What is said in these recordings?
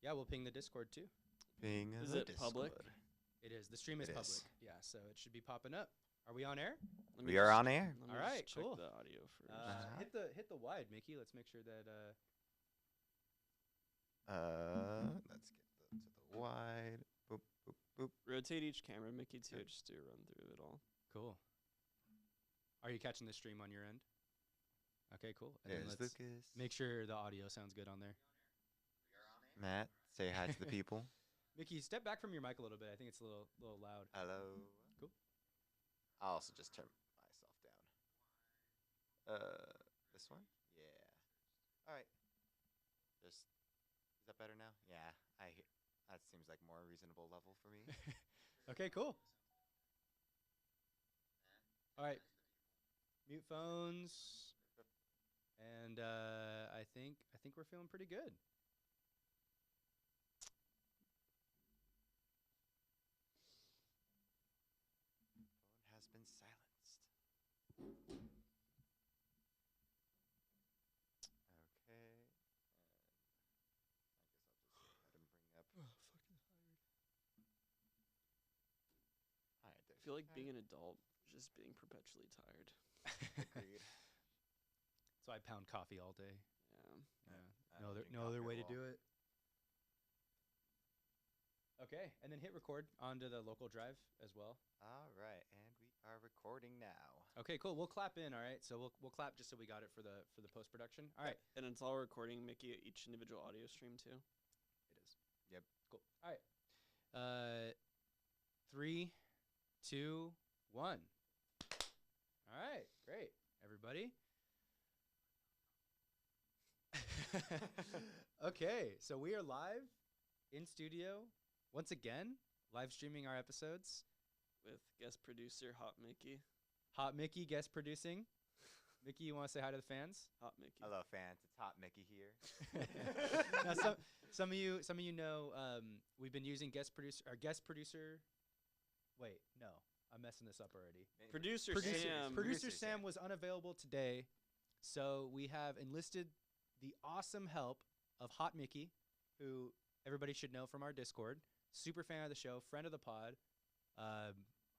Yeah, we'll ping the Discord too. Ping Is the it Discord. public? It is. The stream is It public. is. Yeah, so it should be popping up. Are we on air? We are on air. Let me All right, just check cool. the audio first. Hit the wide, Mickey. Let's make sure that. Let's get to the wide. Boop, boop, boop. Rotate each camera, Mickey, too, Yep. just to run through it all. Cool. Are you catching the stream on your end? Okay, cool. And then There's let's Lucas. make sure the audio sounds good on there. Matt, say hi to the people. Mickey, step back from your mic a little bit. I think it's a little loud. Hello. Cool. I'll also just turn myself down. This one? Yeah. All right. Just is that better now? Yeah. That seems like more reasonable level for me. Okay, cool. All right. Mute phones. And I think we're feeling pretty good. Phone has been silenced. Okay. And I guess I'll just go ahead and bring up. Fucking tired. All right, I feel like being an adult is just being perpetually tired. Agreed. So I pound coffee all day. Yeah. Yeah. I don't drink No other coffee way at to all. do it. Okay, and then hit record onto the local drive as well. All right, and we are recording now. Okay, cool. We'll clap in, all right? So we'll clap just so we got it for the post production. All right. And it's all recording, Mickey, each individual audio stream, too. It is. Yep. Cool. All right. 3, 2, 1. All right, great. Everybody. Okay, so we are live in studio once again, live streaming our episodes. With guest producer Hot Mickey. Hot Mickey guest producing. Mickey, you want to say hi to the fans? Hot Mickey. Hello, fans. It's Hot Mickey here. Now, some of you know we've been using guest producer. Wait, no, I'm messing this up already. Producer Sam. Producer Sam was unavailable today, so we have enlisted the awesome help of Hot Mickey, who everybody should know from our Discord. Super fan of the show, friend of the pod.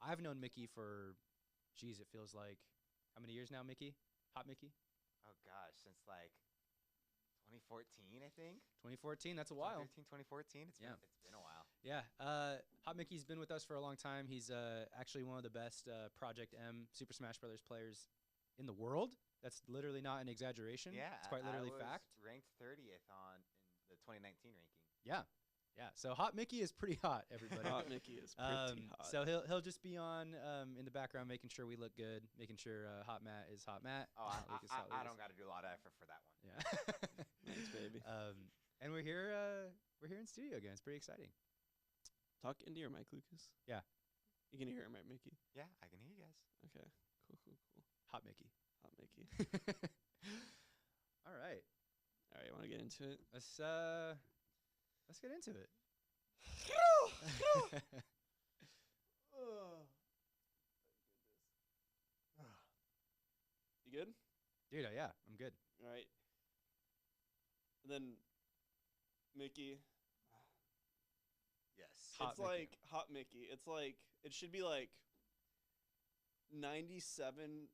I've known Mickey for, geez, it feels like, how many years now, Mickey? Hot Mickey? Oh, gosh, since like 2014, I think. 2014, that's a while. 2014. It's Yeah. been a while. Yeah, Hot Mickey's been with us for a long time. He's actually one of the best Project M Super Smash Brothers players in the world. That's literally not an exaggeration. Yeah, it's quite literally I was fact. ranked 30th in the 2019 ranking. Yeah, yeah. So Hot Mickey is pretty hot, everybody. Hot Mickey is pretty hot. So he'll just be on in the background, making sure we look good, making sure Hot Matt is Hot Matt. Oh, Hot Lucas, Hot I Lucas. don't got to do a lot of effort for that one. Yeah. Thanks, baby. And we're here in studio again. It's pretty exciting. Talk into your mic, Lucas. Yeah. You can hear it, right, Mickey? Yeah, I can hear you guys. Okay. Cool. Hot Mickey. Hot Mickey. All right. All right, want to get into it? Let's get into it. You good? Dude, yeah, I'm good. All right. And then, Mickey. Yes. Hot It's Mickey. like Hot Mickey. It's like, it should be like 93%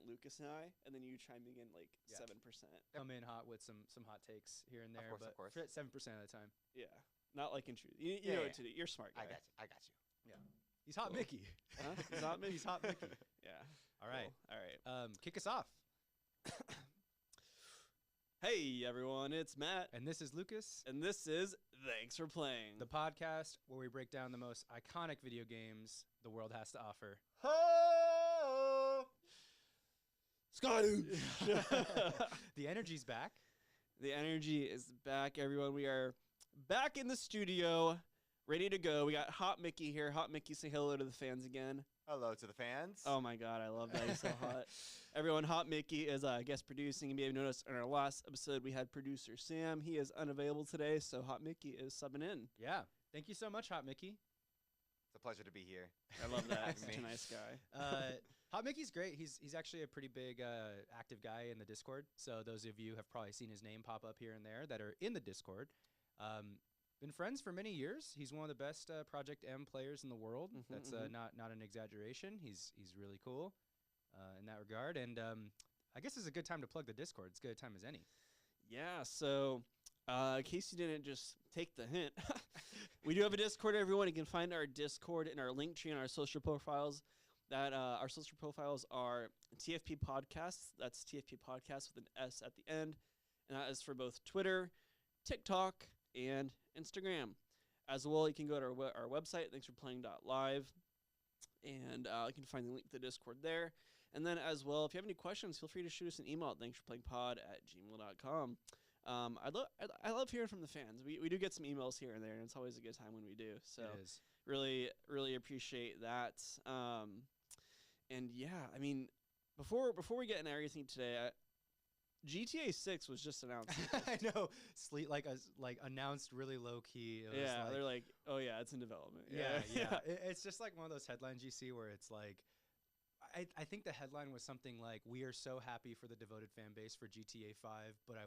Lucas and I, and then you chiming in like Yeah. 7%. Come in hot with some hot takes here and there, course, but of course. 7% of the time. Yeah. Not like in truth. You Yeah, know yeah. what to do. You're a smart guy. I got you. He's Hot Cool. Mickey. Huh? He's Hot Mickey? He's Hot Mickey. Yeah. All right. Cool. All right. Kick us off. Hey, everyone. It's Matt. And this is Lucas, And this is Thanks for Playing. the podcast where we break down the most iconic video games the world has to offer. Oh! Scotty! The energy's back. The energy is back, everyone. We are back in the studio, ready to go. We got Hot Mickey here. Hot Mickey, say hello to the fans again. Hello to the fans. Oh my God, I love that. He's so hot. Everyone, Hot Mickey is guest producing. You may have noticed in our last episode we had producer Sam. He is unavailable today, so Hot Mickey is subbing in. Yeah. Thank you so much, Hot Mickey. It's a pleasure to be here. I love that. Having Such a me. nice guy. Hot Mickey's great. He's actually a pretty big active guy in the Discord. So those of you have probably seen his name pop up here and there that are in the Discord. Been friends for many years. He's one of the best Project M players in the world. That's not an exaggeration. He's really cool in that regard. And I guess it's a good time to plug the Discord. It's as good a time as any. Yeah, so in case you didn't just take the hint, we do have a Discord, everyone. You can find our Discord in our link tree and our social profiles. That our social profiles are TFP Podcasts. That's TFP Podcasts with an S at the end. And that is for both Twitter, TikTok, and Instagram. As well, you can go to our website, thanksforplaying.live, and you can find the link to the Discord there. And then as well, if you have any questions, feel free to shoot us an email at thanksforplayingpod@gmail.com. I love hearing from the fans. We do get some emails here and there, and it's always a good time when we do. So It is. really appreciate that. And yeah, I mean, before we get into everything today, GTA 6 was just announced. I know. Sleet like announced really low key. It was Yeah, like, they're like, oh yeah, it's in development. yeah. It's just like one of those headlines you see where it's like, I think the headline was something like, "We are so happy for the devoted fan base for GTA 5, but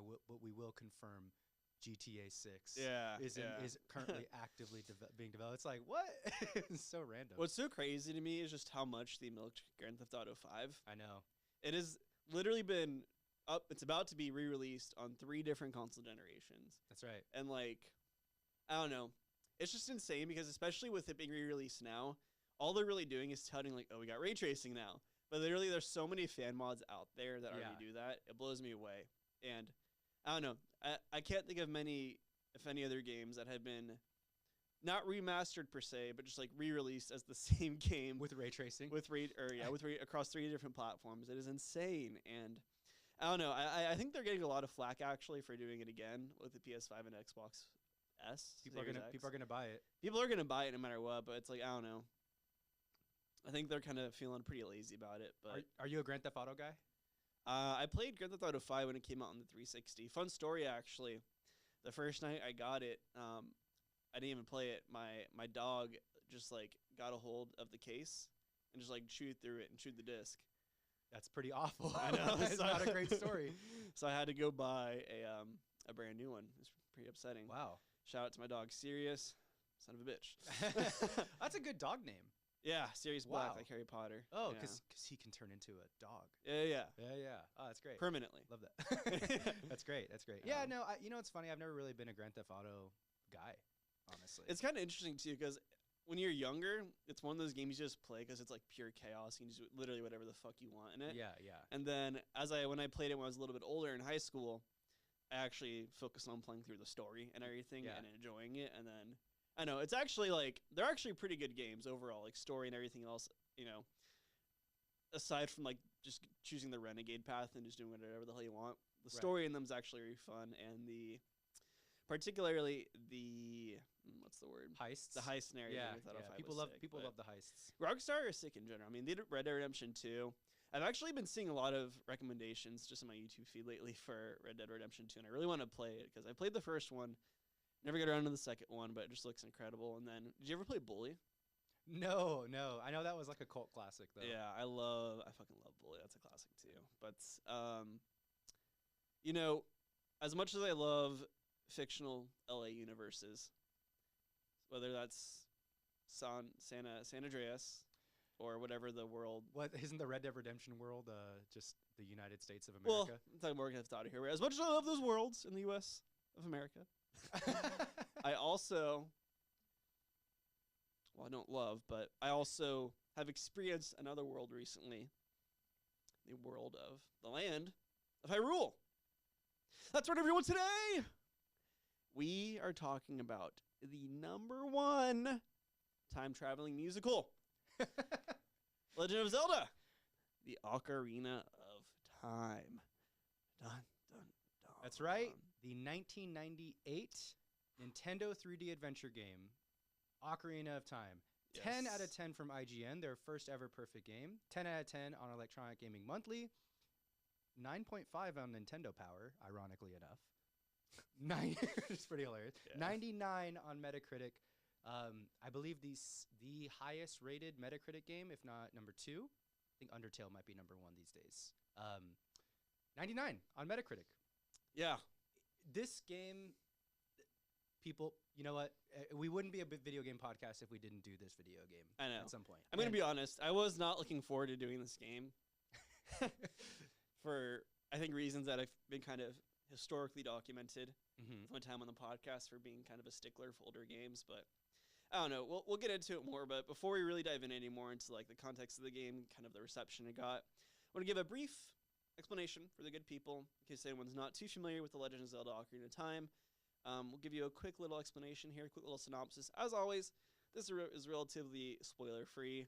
we will confirm GTA 6 is currently actively being developed." It's like, what? It's so random. What's so crazy to me is just how much they milked Grand Theft Auto 5. I know. It has literally been up. It's about to be re-released on 3 different console generations. That's right. And like, I don't know. It's just insane because especially with it being re-released now, all they're really doing is touting like, oh, we got ray tracing now. But literally there's so many fan mods out there that already do that. It blows me away. And I don't know. I can't think of many, if any, other games that have been not remastered per se, but just like re-released as the same game With ray tracing. Across 3 different platforms. It is insane. And I don't know. I think they're getting a lot of flack actually for doing it again with the PS5 and Xbox S. People are gonna buy it. People are gonna buy it no matter what, but it's like, I don't know. I think they're kind of feeling pretty lazy about it. But Are you a Grand Theft Auto guy? I played Grand Theft Auto 5 when it came out on the 360. Fun story, actually. The first night I got it, I didn't even play it. My dog just like got a hold of the case and just like chewed through it and chewed the disc. That's pretty awful. I know. It's not a great story. So I had to go buy a brand new one. It's pretty upsetting. Wow. Shout out to my dog, Sirius, son of a bitch. That's a good dog name. Yeah, Sirius Black, Wow. like Harry Potter. Oh, yeah. because he can turn into a dog. Yeah. Yeah. Oh, that's great. Permanently. Love that. That's great. Yeah, no, you know, it's funny. I've never really been a Grand Theft Auto guy, honestly. It's kind of interesting, too, because when you're younger, it's one of those games you just play because it's like pure chaos. You can just do literally whatever the fuck you want in it. Yeah. And then when I played it when I was a little bit older in high school, I actually focused on playing through the story and everything and enjoying it. And then I know it's actually like they're actually pretty good games overall, like story and everything else, you know, aside from like just choosing the renegade path and just doing whatever the hell you want. The story in them is actually really fun, and particularly the what's the word? Heists. The heist and everything. Yeah. People love the heists. Rockstar is sick in general. I mean, they did Red Dead Redemption 2. I've actually been seeing a lot of recommendations just on my YouTube feed lately for Red Dead Redemption 2, and I really want to play it because I played the first one, never got around to the second one, but it just looks incredible. And then, did you ever play Bully? No. I know that was like a cult classic, though. Yeah, I fucking love Bully. That's a classic too. But, you know, as much as I love fictional LA universes, whether that's San Andreas or whatever the world. What isn't the Red Dead Redemption world just the United States of Well, America? I'm talking more Grand Theft Auto here. As much as I love those worlds in the U.S. of America, I also, well, I don't love, but I also have experienced another world recently. The world of the land of Hyrule. That's right, everyone. Today, we are talking about the #1 time-traveling musical, Legend of Zelda, the Ocarina of Time. Dun, dun, dun. That's right. The 1998 Nintendo 3D adventure game, Ocarina of Time. Yes. 10 out of 10 from IGN, their first ever perfect game. 10 out of 10 on Electronic Gaming Monthly. 9.5 on Nintendo Power, ironically enough. It's pretty hilarious. Yeah. 99 on Metacritic. I believe the highest rated Metacritic game, if not number 2. I think Undertale might be number 1 these days. 99 on Metacritic. Yeah. This game, people, you know what? We wouldn't be a video game podcast if we didn't do this video game. I know. At some point. I'm going to be honest. I was not looking forward to doing this game for, I think, reasons that have been kind of historically documented Mm-hmm. one time on the podcast for being kind of a stickler for older games. But I don't know. We'll get into it more. But before we really dive in anymore into like the context of the game, kind of the reception it got, I want to give a brief explanation for the good people in case anyone's not too familiar with The Legend of Zelda Ocarina of Time. We'll give you a quick little explanation here, quick little synopsis. As always, this is relatively spoiler-free,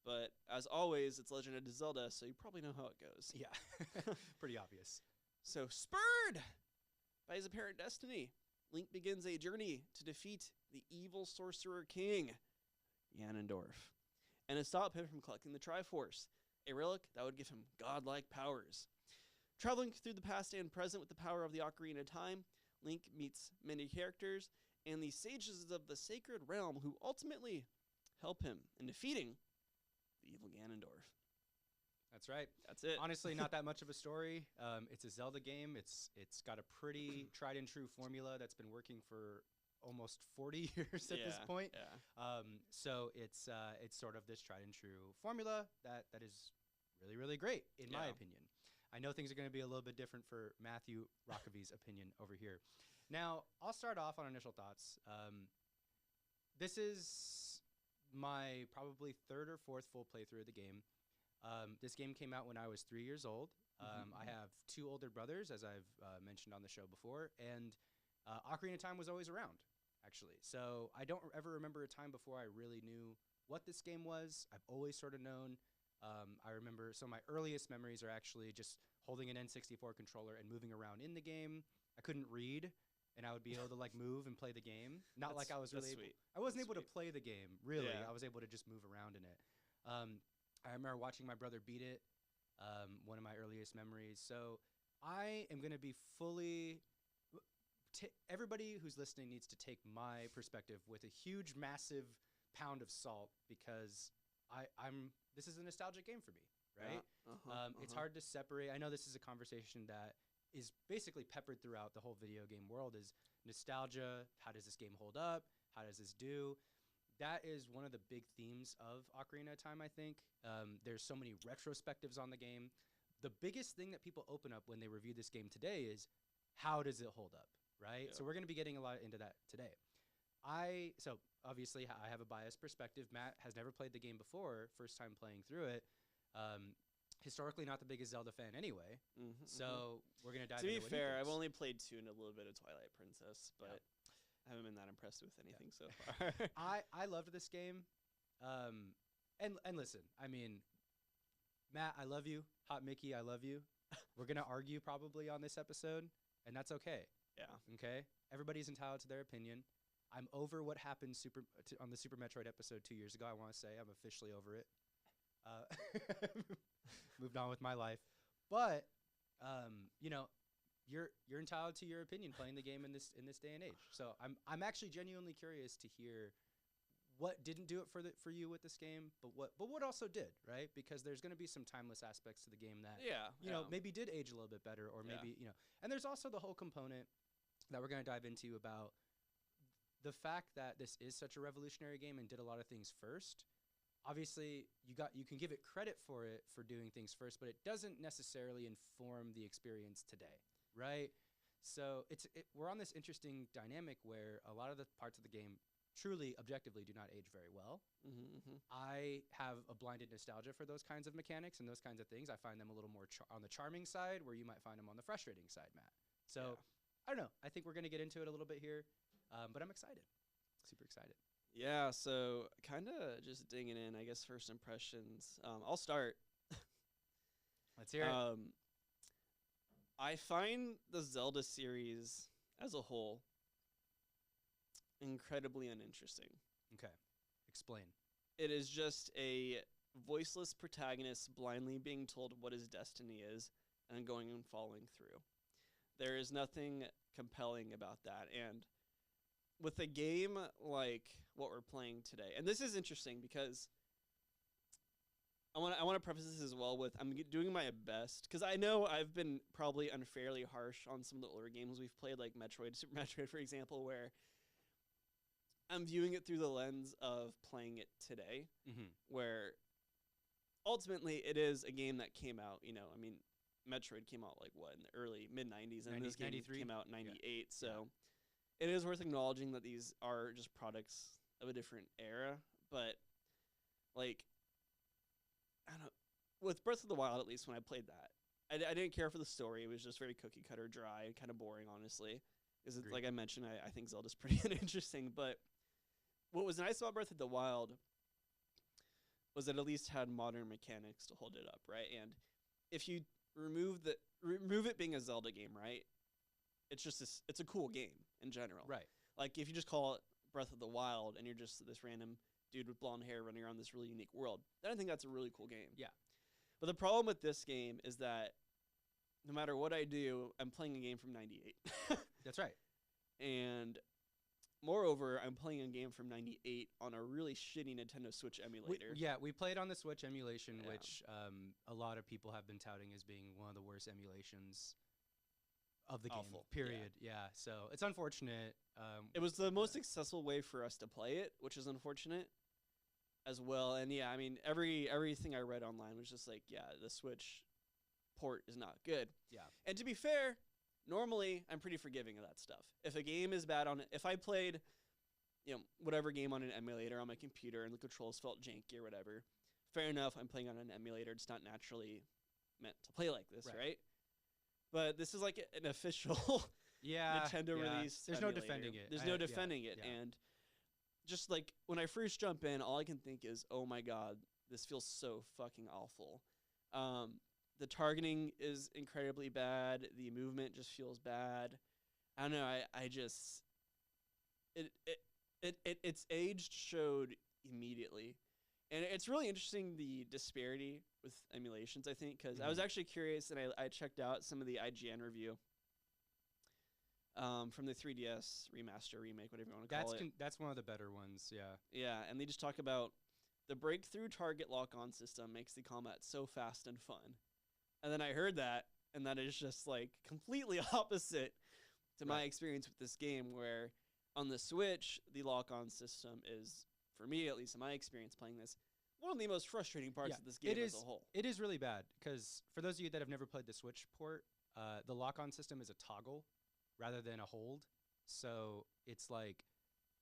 but as always, it's Legend of Zelda, so you probably know how it goes. Yeah, pretty obvious. So, spurred by his apparent destiny, Link begins a journey to defeat the evil Sorcerer King, Ganondorf, and to stop him from collecting the Triforce, a relic that would give him godlike powers. Traveling through the past and present with the power of the Ocarina of Time, Link meets many characters and the sages of the Sacred Realm who ultimately help him in defeating the evil Ganondorf. That's right. That's it. Honestly, not that much of a story. It's a Zelda game. It's got a pretty tried and true formula that's been working for almost 40 years at this point. Yeah. So it's sort of this tried and true formula that is really, really great in my opinion. I know things are going to be a little bit different for Matthew Rockaby's opinion over here. Now, I'll start off on initial thoughts. This is my probably third or fourth full playthrough of the game. This game came out when I was 3 years old. I have two older brothers, as I've mentioned on the show before, and Ocarina of Time was always around, actually. So I don't ever remember a time before I really knew what this game was. I've always sort of known. I remember some of my earliest memories are actually just holding an N64 controller and moving around in the game. I couldn't read, and I would be able to like move and play the game. Not like I was really able, I wasn't able to play the game, really. Yeah. I was able to just move around in it. I remember watching my brother beat it, one of my earliest memories. So I am going to be fully... everybody who's listening needs to take my perspective with a huge, massive pound of salt because this is a nostalgic game for me, right? It's hard to separate. I know this is a conversation that is basically peppered throughout the whole video game world is nostalgia. How does this game hold up? How does this do? That is one of the big themes of Ocarina of Time, I think. There's so many retrospectives on the game. The biggest thing that people open up when they review this game today is how does it hold up, right? Yeah. So we're going to be getting a lot into that today. So obviously I have a biased perspective. Matt has never played the game before, first time playing through it. Historically not the biggest Zelda fan anyway. So we're going to dive into To be what he fair, I've thinks. only played 2 and a little bit of Twilight Princess, but I haven't been that impressed with anything so far. I loved this game. And listen, I mean, Matt, I love you. Hot Mickey, I love you. We're going to argue probably on this episode, and that's okay. Yeah. Okay? Everybody's entitled to their opinion. I'm over what happened on the Super Metroid episode 2 years ago. I want to say I'm officially over it. Moved on with my life. But, you know, you're entitled to your opinion playing the game in this day and age. So I'm actually genuinely curious to hear what didn't do it for you with this game, but what also did, right? Because there's going to be some timeless aspects to the game that you know maybe did age a little bit better, or maybe you know. And there's also the whole component that we're going to dive into about the fact that this is such a revolutionary game and did a lot of things first. Obviously, you can give it credit for doing things first, but it doesn't necessarily inform the experience today, right? So we're on this interesting dynamic where a lot of the parts of the game truly, objectively, do not age very well. I have a blinded nostalgia for those kinds of mechanics and those kinds of things. I find them a little more on the charming side, where you might find them on the frustrating side, Matt. So I don't know. I think we're going to get into it a little bit here, but I'm excited. Super excited. Yeah, so kind of just digging in, I guess, first impressions. I'll start. Let's hear it. I find the Zelda series as a whole incredibly uninteresting. Okay. Explain. It is just a voiceless protagonist blindly being told what his destiny is and going and following through. There is nothing compelling about that. And with a game like what we're playing today, and this is interesting because I want to preface this as well with I'm doing my best, because I know I've been probably unfairly harsh on some of the older games we've played, like Metroid, Super Metroid, for example, where I'm viewing it through the lens of playing it today, where ultimately it is a game that came out, you know, I mean, Metroid came out like what, in the early mid-90s, and this game 93? came out in 98, so it is worth acknowledging that these are just products of a different era, but like, I don't know, with Breath of the Wild, at least when I played that, I didn't care for the story. It was just very cookie cutter, dry, and kind of boring, honestly. Because it's like I mentioned, I think Zelda's pretty uninteresting. But what was nice about Breath of the Wild was that it at least had modern mechanics to hold it up, right? And if you remove it being a Zelda game, right? It's just it's a cool game in general, Right? Like if you just call it Breath of the Wild and you're just this random dude with blonde hair running around this really unique world, then I think that's a really cool game. Yeah. But the problem with this game is that no matter what I do, I'm playing a game from '98. That's right. And moreover, I'm playing a game from '98 on a really shitty Nintendo Switch emulator. We played on the Switch emulation, Yeah. which a lot of people have been touting as being one of the worst emulations of the game. Awful. Period. Yeah. So it's unfortunate. It was the most successful way for us to play it, which is unfortunate as well. And yeah, I mean, everything I read online was just like, yeah, the Switch port is not good. Yeah. And to be fair, normally I'm pretty forgiving of that stuff. If a game is bad on it, if I played, you know, whatever game on an emulator on my computer and the controls felt janky or whatever, fair enough, I'm playing on an emulator. It's not naturally meant to play like this, right? But this is like an official Nintendo release. There's emulator. no defending it. There's no defending it. Yeah. And just like when I first jump in, all I can think is, oh my God, this feels so fucking awful. The targeting is incredibly bad. The movement just feels bad. I don't know. I just its aged showed immediately, and it's really interesting the disparity with emulations. I think because I was actually curious, and I checked out some of the IGN review from the 3DS remaster, remake, whatever you want to call it. That's one of the better ones. Yeah. Yeah, and they just talk about the breakthrough target lock-on system makes the combat so fast and fun. And then I heard that, and that is just like completely opposite to my experience with this game, where on the Switch, the lock-on system is, for me at least in my experience playing this, one of the most frustrating parts of this game as a whole. It is really bad, because for those of you that have never played the Switch port, the lock-on system is a toggle rather than a hold. So it's like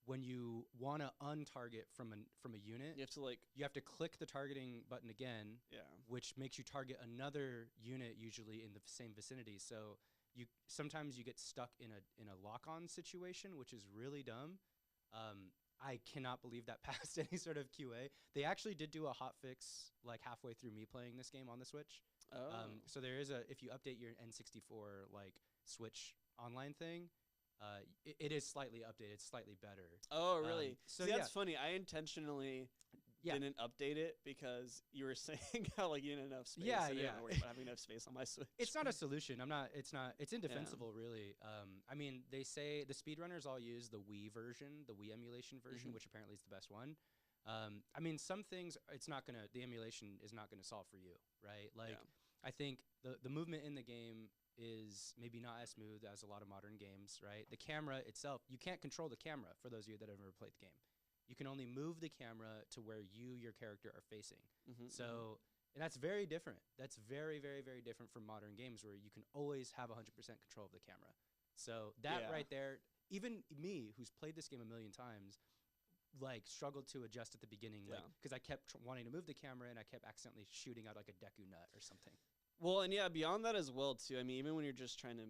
when you want to untarget from a unit, you have to click the targeting button again, which makes you target another unit usually in the same vicinity. So sometimes you get stuck in a lock-on situation, which is really dumb. I cannot believe that passed any sort of QA. They actually did do a hotfix like halfway through me playing this game on the Switch. So there is if you update your N64 like Switch online thing, it is slightly updated. It's slightly better. Oh, really? So See, that's funny. I intentionally didn't update it because you were saying how like you didn't have enough space. I didn't worry about having enough space on my Switch. It's not a solution. It's indefensible, really. I mean, they say the speedrunners all use the Wii version, the Wii emulation version, which apparently is the best one. I mean, some things the emulation is not gonna solve for you, right? Like, I think the movement in the game is maybe not as smooth as a lot of modern games, right? The camera itself, you can't control the camera for those of you that have never played the game. You can only move the camera to where your character are facing. So, and that's very different. That's very, very, very different from modern games where you can always have 100% control of the camera. So that right there, even me, who's played this game a million times, like struggled to adjust at the beginning, like because I kept wanting to move the camera and I kept accidentally shooting out like a Deku nut or something. Well, and beyond that as well too. I mean, even when you're just trying to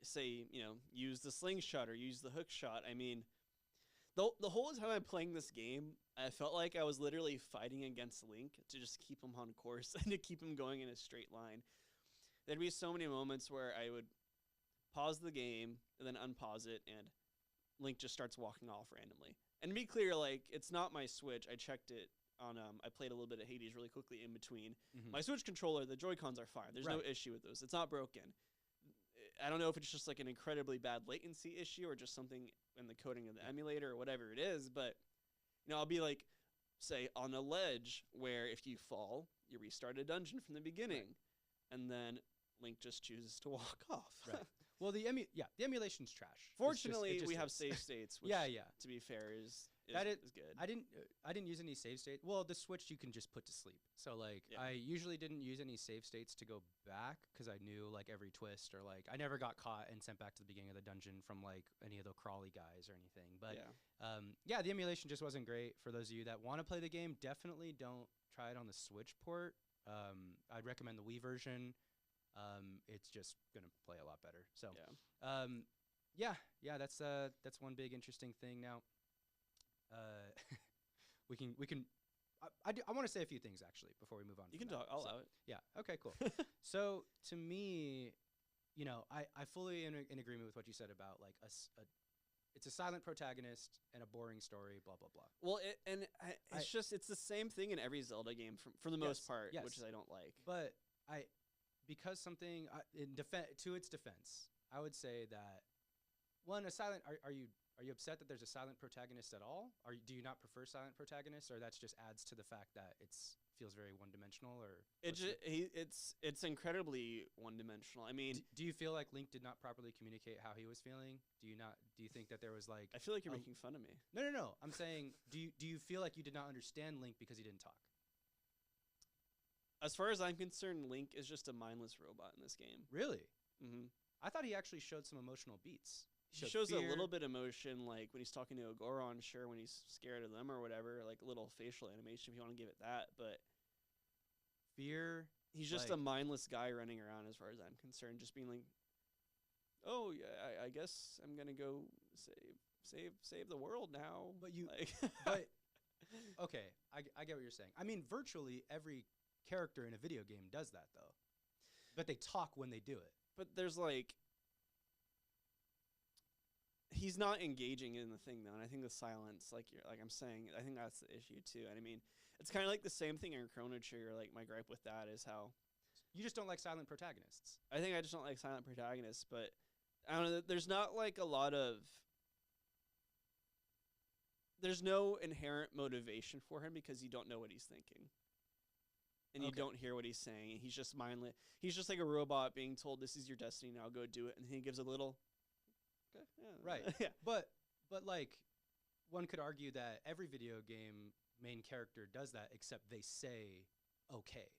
say, use the slingshot or use the hook shot. I mean, the whole time I'm playing this game, I felt like I was literally fighting against Link to just keep him on course and to keep him going in a straight line. There'd be so many moments where I would pause the game and then unpause it, and Link just starts walking off randomly. And to be clear, like, it's not my Switch. I checked it on, I played a little bit of Hades really quickly in between. My Switch controller, the Joy-Cons are fine. There's no issue with those. It's not broken. I don't know if it's just like an incredibly bad latency issue or just something in the coding of the emulator or whatever it is. But, I'll be like, say, on a ledge where if you fall, you restart a dungeon from the beginning. And then Link just chooses to walk off. Well, the emulation's trash. It's just- Fortunately, it just we have is. save states. Which, Yeah. To be fair, is That is- good. I didn't use any save state. Well, the Switch you can just put to sleep. So like Yeah. I usually didn't use any save states to go back because I knew like every twist or like I never got caught and sent back to the beginning of the dungeon from like any of the crawly guys or anything. But the emulation just wasn't great. For those of you that want to play the game, definitely don't try it on the Switch port. I'd recommend the Wii version. It's just gonna play a lot better. So that's one big interesting thing now. we can. I want to say a few things actually before we move on. You from can that. talk. I'll So- allow it. Yeah. Okay. Cool. So to me, I fully in agreement with what you said about like it's a silent protagonist and a boring story. Blah blah blah. Well, it's the same thing in every Zelda game for the most Yes, part, yes. which I don't like. But because something to its defense, I would say that one a silent. Are you upset that there's a silent protagonist at all? Do you not prefer silent protagonists, or that's just adds to the fact that feels very one dimensional? Or It's incredibly one dimensional. I mean, do you feel like Link did not properly communicate how he was feeling? Do you think that there was like I feel like you're a- making fun of me. No. I'm saying, do you feel like you did not understand Link because he didn't talk? As far as I'm concerned, Link is just a mindless robot in this game. Really? Mm-hmm. I thought he actually showed some emotional beats. He shows a little bit of emotion, like when he's talking to a Goron, sure, when he's scared of them or whatever, like a little facial animation if you want to give it that. But fear. he's just like- a mindless guy running around, as far as I'm concerned, just being like, "Oh yeah, I guess I'm gonna go save the world now." But you- like, But okay, I get what you're saying. I mean, virtually every character in a video game does that though. But they talk when they do it. but there's like. He's not engaging in the thing though, and I think the silence, like I'm saying, I think that's the issue too. And I mean, it's kind of like the same thing in Chrono Trigger. Like my gripe with that is how You just don't like silent protagonists. I think I just don't like silent protagonists. But I don't know. There's not like a lot of. There's no inherent motivation for him because you don't know what he's thinking, and you Okay. don't hear what he's saying. He's just mindless. He's just like a robot being told, "This is your destiny. Now go do it," and he gives a little. Okay, yeah, Right. yeah. But like one could argue that every video game main character does that except they say okay.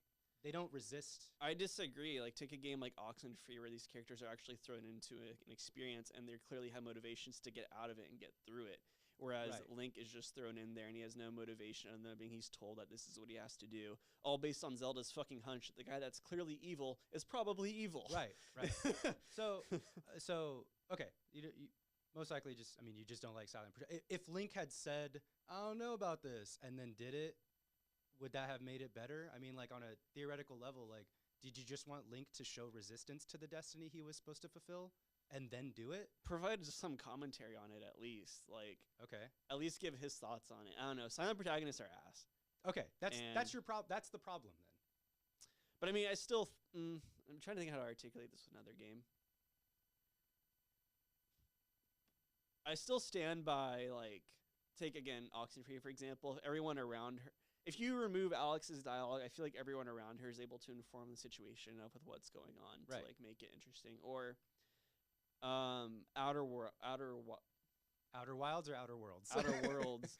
They don't resist. I disagree. Like, take a game like Oxenfree, where these characters are actually thrown into an experience, and they clearly have motivations to get out of it and get through it. Whereas Right. Link is just thrown in there, and he has no motivation other than being he's told that this is what he has to do, all based on Zelda's fucking hunch that the guy that's clearly evil is probably evil. Right. So okay, you most likely you just don't like silent. If Link had said, "I don't know about this," and then did it, would that have made it better? I mean, like on a theoretical level, like did you just want Link to show resistance to the destiny he was supposed to fulfill and then do it? Provide some commentary on it at least. Like, Okay. at least give his thoughts on it. I don't know. Silent protagonists are ass. Okay, that's And- your problem. That's the problem then. But I mean, I still. I'm trying to think how to articulate this with another game. I still stand by, like, take again Oxenfree for example. Everyone around her, if you remove Alex's dialogue, I feel like everyone around her is able to inform the situation of with what's going on Right. to like make it interesting. Or, Outer Wilds or Outer Worlds? Outer Worlds,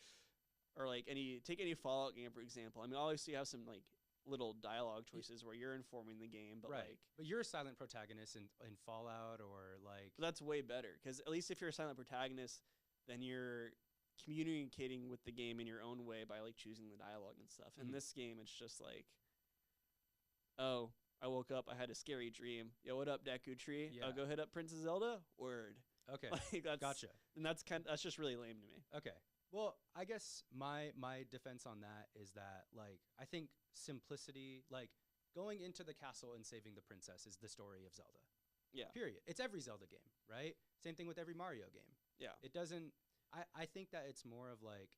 or like any Fallout game for example. I mean, obviously you have some like little dialogue choices where you're informing the game, but right. like. But you're a silent protagonist in Fallout or like. But that's way better because at least if you're a silent protagonist, then you're communicating with the game in your own way by like choosing the dialogue and stuff. In Mhm. this game, it's just like, oh, I woke up, I had a scary dream. Yo, what up, Deku Tree? Yeah. I'll go hit up Princess Zelda. Word. Okay. Like that's Gotcha. And that's just really lame to me. Okay. Well, I guess my defense on that is that like I think simplicity, like going into the castle and saving the princess, is the story of Zelda. Yeah. Period. It's every Zelda game, right? Same thing with every Mario game. Yeah. It doesn't. I think that it's more of like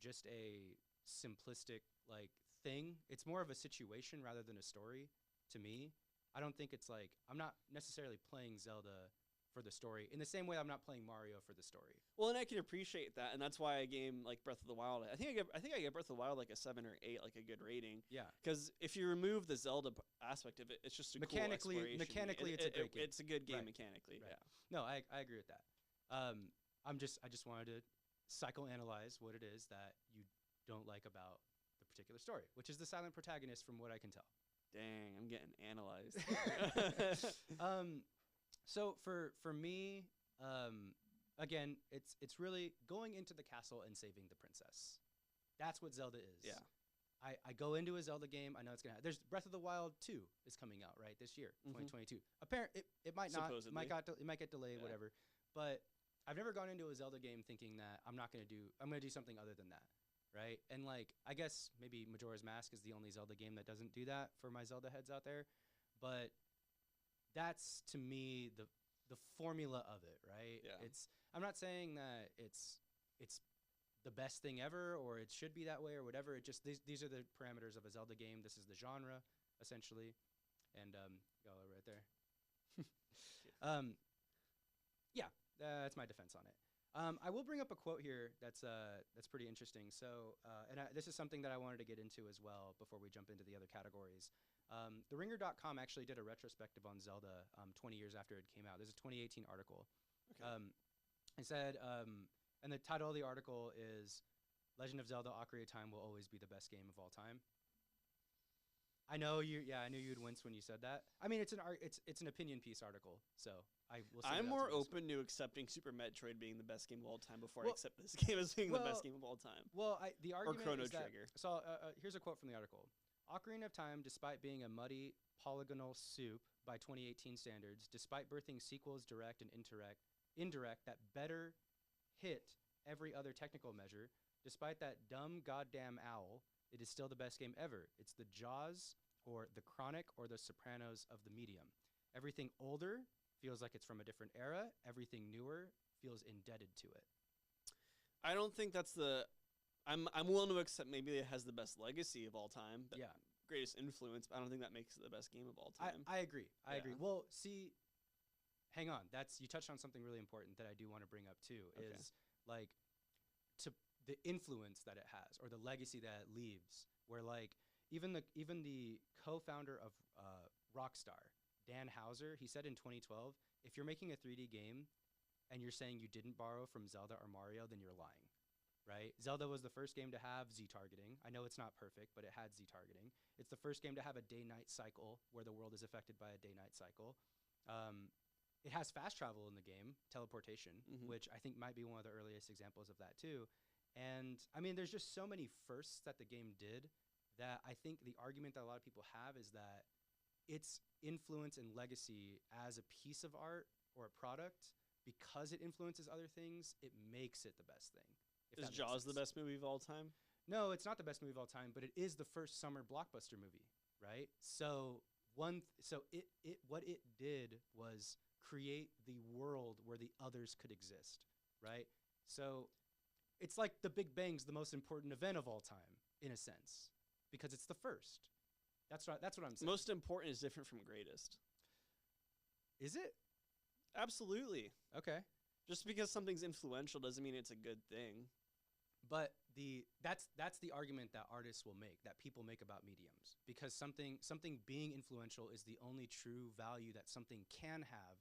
just a simplistic like thing. It's more of a situation rather than a story to me. I don't think it's like I'm not necessarily playing Zelda for the story. In the same way, I'm not playing Mario for the story. Well, and I can appreciate that, and that's why a game like Breath of the Wild, I think I get Breath of the Wild like a 7 or 8, like a good rating. Yeah, Because if you remove the Zelda aspect of it, it's just a mechanically, cool exploration. it's a great game. It's a good game Right. mechanically. Right. Yeah. No, I agree with that. I just wanted to psychoanalyze what it is that you don't like about the particular story, which is the silent protagonist, from what I can tell. Dang, I'm getting analyzed. So for me, again, it's really going into the castle and saving the princess. That's what Zelda is. Yeah. I go into a Zelda game. I know it's gonna. There's Breath of the Wild 2 is coming out right this year, 2022. It might not. Supposedly. It might get delayed, Yeah. whatever. But I've never gone into a Zelda game thinking that I'm gonna do something other than that, right? And like I guess maybe Majora's Mask is the only Zelda game that doesn't do that for my Zelda heads out there, but that's to me the formula of it, right? Yeah. I'm not saying that it's the best thing ever or it should be that way or whatever. It just these are the parameters of a Zelda game. This is the genre essentially, and go right there. Yeah, that's my defense on it. I will bring up a quote here that's pretty interesting. So, this is something that I wanted to get into as well before we jump into the other categories. TheRinger.com actually did a retrospective on Zelda 20 years after it came out. There's a 2018 article. Okay. It said, and the title of the article is Legend of Zelda Ocarina of Time will always be the best game of all time. I know you. Yeah, I knew you'd wince when you said that. I mean, it's an opinion piece article, so I will. I'm more open to accepting Super Metroid being the best game of all time before I accept this game as being the best game of all time. Well, the Or argument Chrono is that, Trigger. So here's a quote from the article. Ocarina of Time, despite being a muddy polygonal soup by 2018 standards, despite birthing sequels direct and indirect that better hit every other technical measure, despite that dumb goddamn owl, it is still the best game ever. It's the Jaws or the Chronic or the Sopranos of the medium. Everything older feels like it's from a different era. Everything newer feels indebted to it. I don't think that's I'm willing to accept maybe it has the best legacy of all time. Yeah. Greatest influence, but I don't think that makes it the best game of all time. I agree. I Yeah. agree. Well, see, hang on. You touched on something really important that I do want to bring up too. Okay. Is like to the influence that it has or the legacy that it leaves. Where like even the co-founder of Rockstar, Dan Houser, he said in 2012, if you're making a 3D game and you're saying you didn't borrow from Zelda or Mario, then you're lying. Right? Zelda was the first game to have Z targeting. I know it's not perfect, but it had Z targeting. It's the first game to have a day-night cycle where the world is affected by a day-night cycle. It has fast travel in the game, teleportation, which I think might be one of the earliest examples of that too. And I mean, there's just so many firsts that the game did that I think the argument that a lot of people have is that its influence and legacy as a piece of art or a product, because it influences other things, it makes it the best thing. Is Jaws the best movie of all time? No, it's not the best movie of all time, but it is the first summer blockbuster movie, right? So what it did was create the world where the others could exist, right? So it's like the Big Bang's the most important event of all time, in a sense, because it's the first. That's what I'm saying. Most important is different from greatest. Is it? Absolutely. Okay. Just because something's influential doesn't mean it's a good thing. But that's the argument that artists will make, that people make about mediums, because something being influential is the only true value that something can have,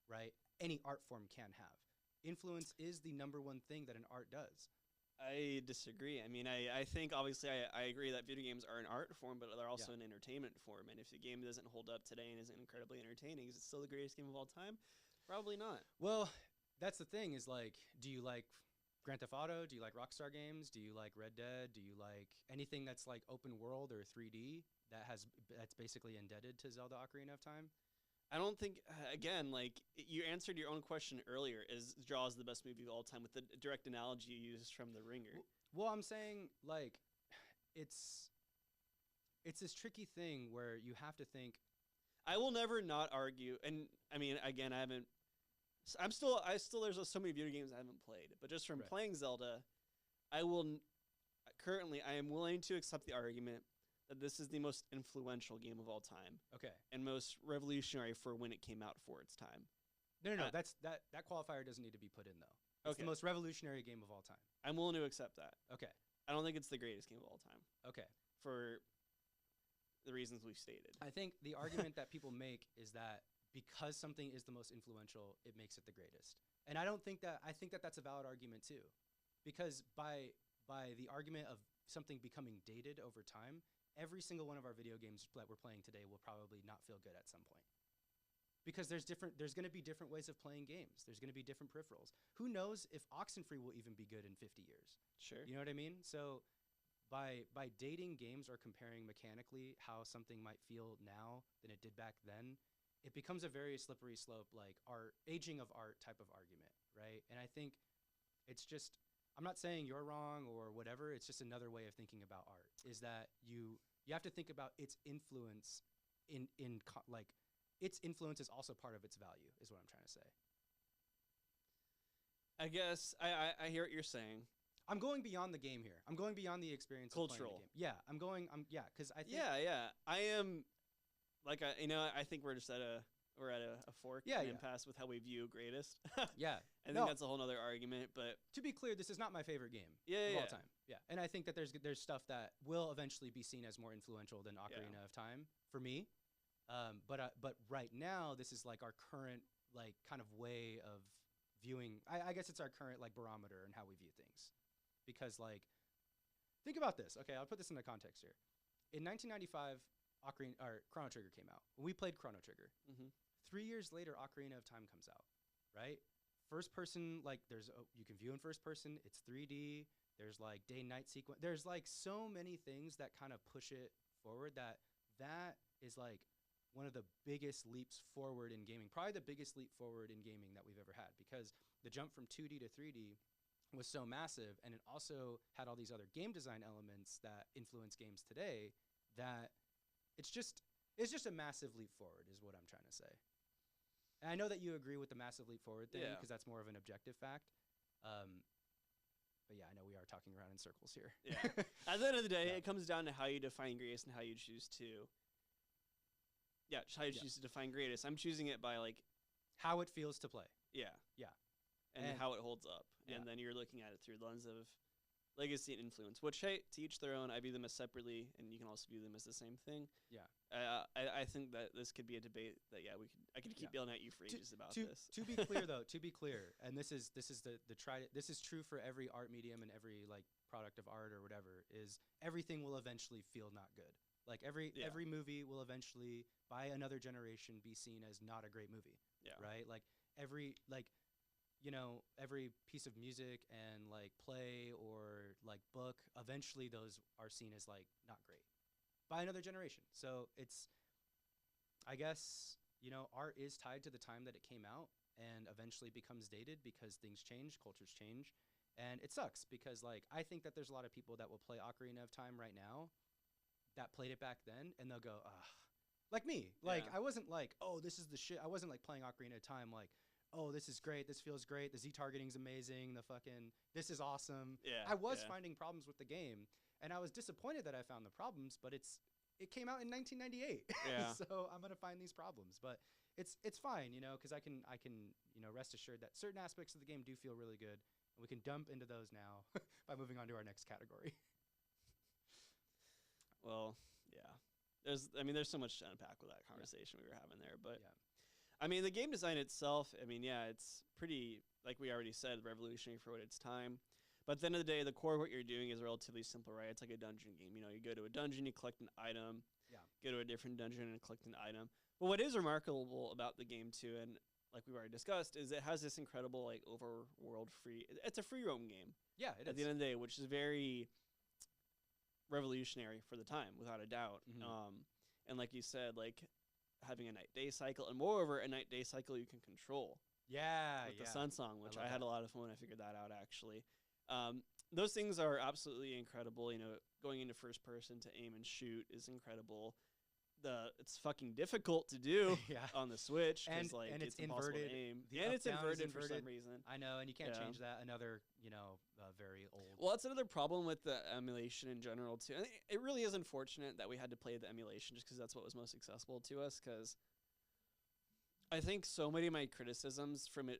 right? Any art form can have. Influence is the number one thing that an art does. I disagree. I mean, I think obviously I agree that video games are an art form, but they're also an entertainment form. And if the game doesn't hold up today and isn't incredibly entertaining, is it still the greatest game of all time? Probably not. Well, that's the thing is like, do you like Grand Theft Auto? Do you like Rockstar games? Do you like Red Dead? Do you like anything that's like open world or 3D that's basically indebted to Zelda Ocarina of Time? I don't think, again, like you answered your own question earlier, is Jaws the best movie of all time with the direct analogy you used from The Ringer? Well, I'm saying like it's this tricky thing where you have to think. I will never not argue, and I mean, again, there's so many video games I haven't played, but just from playing Zelda, I am willing to accept the argument that this is the most influential game of all time. Okay. And most revolutionary for when it came out for its time. No. That qualifier doesn't need to be put in though. It's the most revolutionary game of all time. I'm willing to accept that. Okay. I don't think it's the greatest game of all time Okay. for the reasons we've stated. I think the argument that people make is that because something is the most influential, it makes it the greatest. And I think that that's a valid argument too. Because by the argument of something becoming dated over time, every single one of our video games that we're playing today will probably not feel good at some point. Because there's going to be different ways of playing games. There's going to be different peripherals. Who knows if Oxenfree will even be good in 50 years? Sure. You know what I mean? So by dating games or comparing mechanically how something might feel now than it did back then, it becomes a very slippery slope, like aging of art type of argument, right? And I think it's just, I'm not saying you're wrong or whatever. It's just another way of thinking about art, is that you have to think about its influence its influence is also part of its value, is what I'm trying to say. I guess I hear what you're saying. I'm going beyond the game here. I'm going beyond the experience Cultural. of playing the game. Yeah, because I think... Yeah. I am, I think we're just at a fork, an impasse with how we view greatest. Yeah. I think that's a whole other argument, but... To be clear, this is not my favorite game of all time. Yeah, and I think that there's stuff that will eventually be seen as more influential than Ocarina of Time, for me. But right now, this is like our current kind of way of viewing. I guess it's our current barometer and how we view things, because think about this. Okay, I'll put this in the context here. In 1995, Chrono Trigger came out. When we played Chrono Trigger, 3 years later, Ocarina of Time comes out. Right, first person. You can view in first person. It's 3D. There's day-night sequence. There's so many things that kind of push it forward. That is one of the biggest leaps forward in gaming, probably the biggest leap forward in gaming that we've ever had, because the jump from 2D to 3D was so massive, and it also had all these other game design elements that influence games today, that it's just a massive leap forward is what I'm trying to say. And I know that you agree with the massive leap forward thing, because that's more of an objective fact. But yeah, I know we are talking around in circles here. Yeah. At the end of the day, it comes down to how you define greatest and how you choose to... Yeah, just how you choose to define greatest. I'm choosing it by how it feels to play. Yeah. And how it holds up. And then you're looking at it through the lens of legacy and influence, which, hey, to each their own. I view them as separately, and you can also view them as the same thing. Yeah. I think that this could be a debate that I could keep yelling at you for ages about this. To be clear though, and this is this is true for every art medium and every product of art or whatever, is everything will eventually feel not good. Every movie will eventually, by another generation, be seen as not a great movie. Yeah. Right? Every piece of music and play or book, eventually those are seen as not great by another generation. So it's, I guess, art is tied to the time that it came out and eventually becomes dated because things change, cultures change. And it sucks because I think that there's a lot of people that will play Ocarina of Time right now that played it back then, and they'll go, ugh. Like me. I wasn't oh, this is the shit. I wasn't playing Ocarina of Time oh, this is great. This feels great. The Z targeting's amazing. This is awesome. Yeah. I was finding problems with the game, and I was disappointed that I found the problems, but it came out in 1998. Yeah. So I'm going to find these problems, but it's fine, because I can rest assured that certain aspects of the game do feel really good, and we can dump into those now by moving on to our next category. Well, yeah. There's so much to unpack with that conversation we were having there, but the game design itself, it's pretty, like we already said, revolutionary for what its time. But at the end of the day, the core of what you're doing is relatively simple, right? It's like a dungeon game. You go to a dungeon, you collect an item. Yeah. Go to a different dungeon and collect an item. But what is remarkable about the game too, and like we've already discussed, is it has this incredible overworld free. It's a free roam game. Yeah, it is. At the end of the day, which is very revolutionary for the time, without a doubt. And like you said, having a night-day cycle, and moreover, a night-day cycle you can control. Yeah, with the Sun Song, which I had a lot of fun when I figured that out, actually. Those things are absolutely incredible. Going into first person to aim and shoot is incredible. It's fucking difficult to do on the Switch, because it's inverted. To aim. And it's inverted for some reason. I know, and you can't change that. Another, very old. Well, that's another problem with the emulation in general too. And it really is unfortunate that we had to play the emulation just because that's what was most accessible to us. Because I think so many of my criticisms from a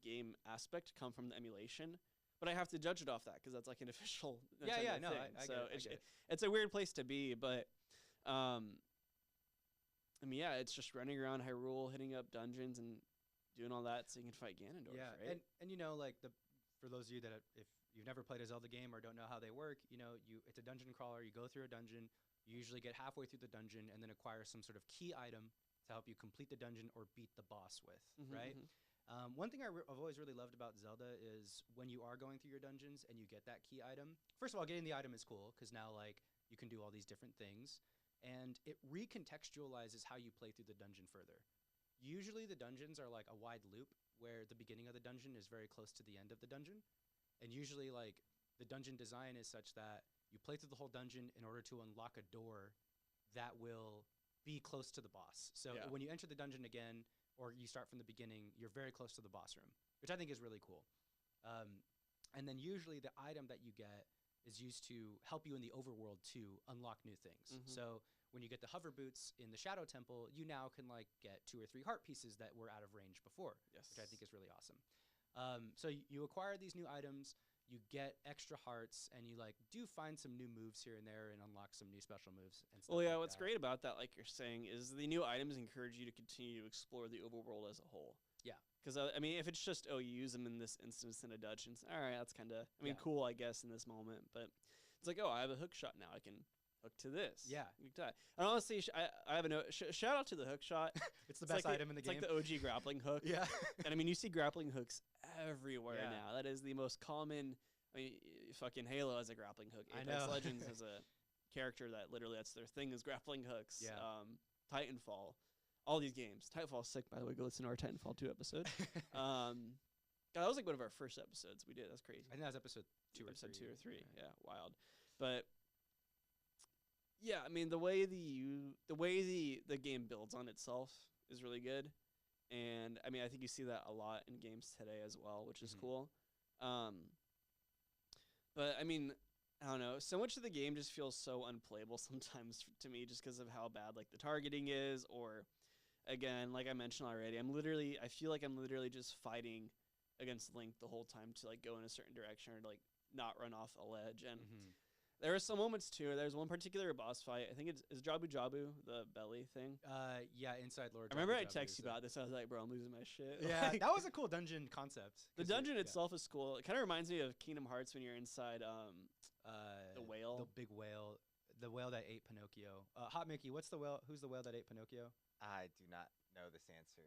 game aspect come from the emulation, but I have to judge it off that because that's like an official Yeah, Nintendo yeah, no, thing. I So get it, I it's get it. it's a weird place to be, but I mean, yeah, it's just running around Hyrule, hitting up dungeons, and doing all that so you can fight Ganondorf, Yeah, right? and you know, like for those of you that if you've never played a Zelda game or don't know how they work, you know, it's a dungeon crawler. You go through a dungeon. You usually get halfway through the dungeon and then acquire some sort of key item to help you complete the dungeon or beat the boss with, right? One thing I've always really loved about Zelda is when you are going through your dungeons and you get that key item. First of all, getting the item is cool because now like you can do all these different things, and it recontextualizes how you play through the dungeon further. Usually the dungeons are like a wide loop where the beginning of the dungeon is very close to the end of the dungeon, and usually like the dungeon design is such that you play through the whole dungeon in order to unlock a door that will be close to the boss. So Yeah. when you enter the dungeon again, or you start from the beginning, you're very close to the boss room, which I think is really cool. And then usually the item that you get is used to help you in the overworld to unlock new things. So when you get the hover boots in the Shadow Temple, you now can like get 2 or 3 heart pieces that were out of range before, Yes. which I think is really awesome. So you acquire these new items, you get extra hearts, and you like do find some new moves here and there and unlock some new special moves and stuff. Well, yeah, like what's that. great about that, like you're saying, is the new items encourage you to continue to explore the overworld as a whole. Yeah. Because, I mean, if it's just, you use them in this instance in a dungeon, all right, that's kind of, Yeah. cool, I guess, in this moment. But it's like, I have a hook shot now. I can hook to this. Yeah. And honestly, I have a note. Shout out to the hook shot. It's the best like item in the it's game. like the OG grappling hook. Yeah. And I mean, you see grappling hooks everywhere Yeah. now. That is the most common. I mean, fucking Halo has a grappling hook. I Apex know. Legends has a character that literally that's their thing is grappling hooks. Yeah. Titanfall, all these games. Titanfall's sick, by the way. Go listen to our Titanfall 2 episode. God, that was like one of our first episodes we did. That's crazy. I think that was episode 2 or 3. Episode 2 or 3. Yeah, wild. But yeah, I mean the way the game builds on itself is really good, and I mean I think you see that a lot in games today as well, which is Mhm. cool. But I mean, I don't know. So much of the game just feels so unplayable sometimes to me, just because of how bad like the targeting is, or again, like I mentioned already, I feel like I'm literally just fighting against Link the whole time to like go in a certain direction or like not run off a ledge. And there are some moments too. There's one particular boss fight. I think it's Jabu Jabu, the belly thing. Yeah, Inside Lord. I remember I Jabu Jabu texted is you about this. I was like, bro, I'm losing my shit. Yeah, Like, that was a cool dungeon concept. the 'cause it- dungeon yeah. itself is cool. It kind of reminds me of Kingdom Hearts when you're inside the whale. the big whale, the whale that ate Pinocchio. Hot Mickey, what's the whale? Who's the whale that ate Pinocchio? I do not know this answer.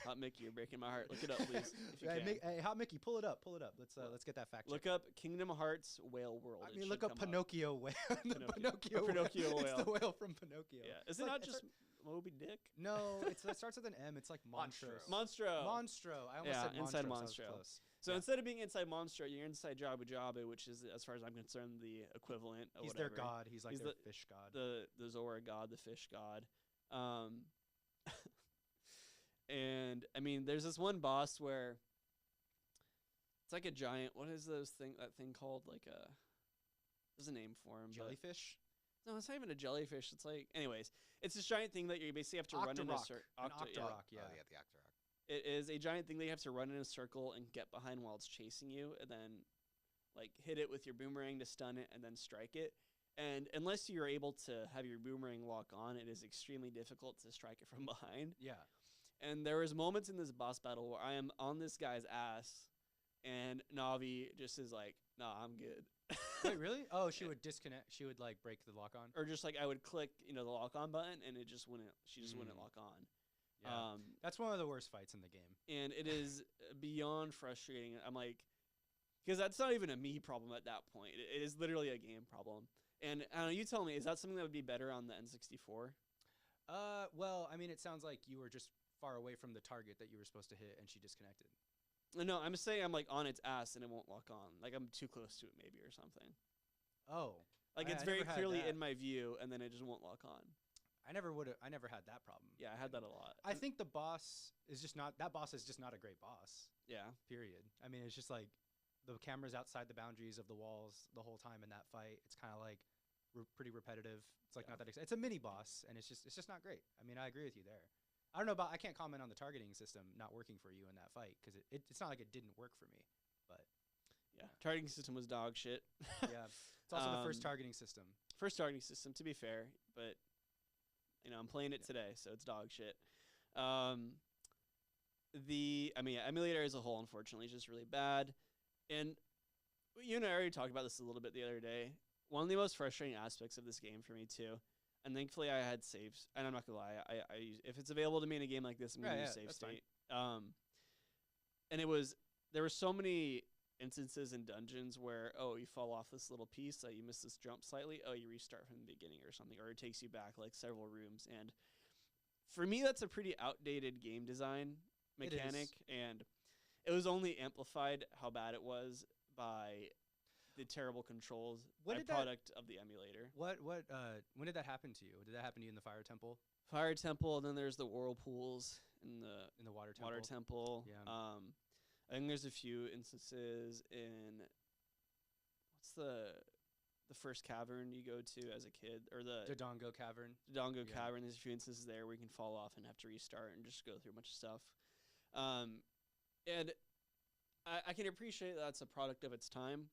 Hot Mickey, you're breaking my heart. Look it up, please. If you Hey, can. hey, Hot Mickey, pull it up. Let's get that fact. Look checked. up Kingdom Hearts Whale World. I It mean, should look up come Pinocchio whale. The Pinocchio. Pinocchio, Pinocchio whale. It's the whale. whale from Pinocchio. Yeah, It's isn't like- that it's just Moby Dick? No, it starts with an M. It's like monstrous. Monstro. Monstro. I almost Yeah, said inside monstro, so I Monstro. was close. So Yeah. instead of being inside Monstro, you're inside Jabu Jabu, which is, as far as I'm concerned, the equivalent of He's whatever. their god. He's like He's their fish god. The Zora god, the fish god. And I mean, there's this one boss where it's like a giant. What is that thing called? Like there's a name for him. but- Jellyfish. No, it's not even a jellyfish. It's like, anyways, it's this giant thing that you basically have to run in a Octorok. circle. An Octorok. Yeah. Oh, yeah, the Octorok. It is a giant thing that you have to run in a circle and get behind while it's chasing you, and then like hit it with your boomerang to stun it, and then strike it. And unless you're able to have your boomerang lock on, it is extremely difficult to strike it from behind. Yeah. And there was moments in this boss battle where I am on this guy's ass, and Navi just is like, "Nah, I'm good." Wait, really? Oh, she would disconnect. She would like break the lock on. Or just like I would click, the lock on button, and it just wouldn't. She just wouldn't lock on. Yeah. That's one of the worst fights in the game. And it is beyond frustrating. I'm like, because that's not even a me problem at that point. It is literally a game problem. And I don't know, you tell me, is that something that would be better on the N64? Well, I mean, it sounds like you were just far away from the target that you were supposed to hit, and she disconnected. No, I'm saying I'm like on its ass and it won't lock on. Like I'm too close to it, maybe, or something. Oh, Like I it's very never had clearly that. in my view, and then it just won't lock on. I never had that problem. Yeah, I had that a lot. I think the boss is just not a great boss. Yeah. Period. I mean, it's just like the camera's outside the boundaries of the walls the whole time in that fight. It's kind of like pretty repetitive. It's like Yeah. not that it's a mini boss, and it's just not great. I mean, I agree with you there. I don't know about. I can't comment on the targeting system not working for you in that fight because it's not like it didn't work for me. But Yeah, targeting system was dog shit. yeah, it's also the first targeting system. First targeting system, to be fair, but I'm playing it today, so it's dog shit. Emulator as a whole, unfortunately, is just really bad. And you and I already talked about this a little bit the other day. One of the most frustrating aspects of this game for me too, and thankfully I had saves. And I'm not gonna lie, I if it's available to me in a game like this, I'm gonna use save state. And there were so many instances in dungeons where you fall off this little piece, you miss this jump slightly, you restart from the beginning or something, or it takes you back like several rooms. And for me, that's a pretty outdated game design mechanic, and it was only amplified how bad it was by the terrible controls byproduct of the emulator. When did that happen to you? Did that happen to you in the Fire Temple? Fire Temple, and then there's the whirlpools in the Water Temple. Water Temple. Yeah. I think there's a few instances in what's the first cavern you go to as a kid, or the Dodongo Cavern. Dodongo Cavern. There's a few instances there where you can fall off and have to restart and just go through a bunch of stuff. And I can appreciate that's a product of its time,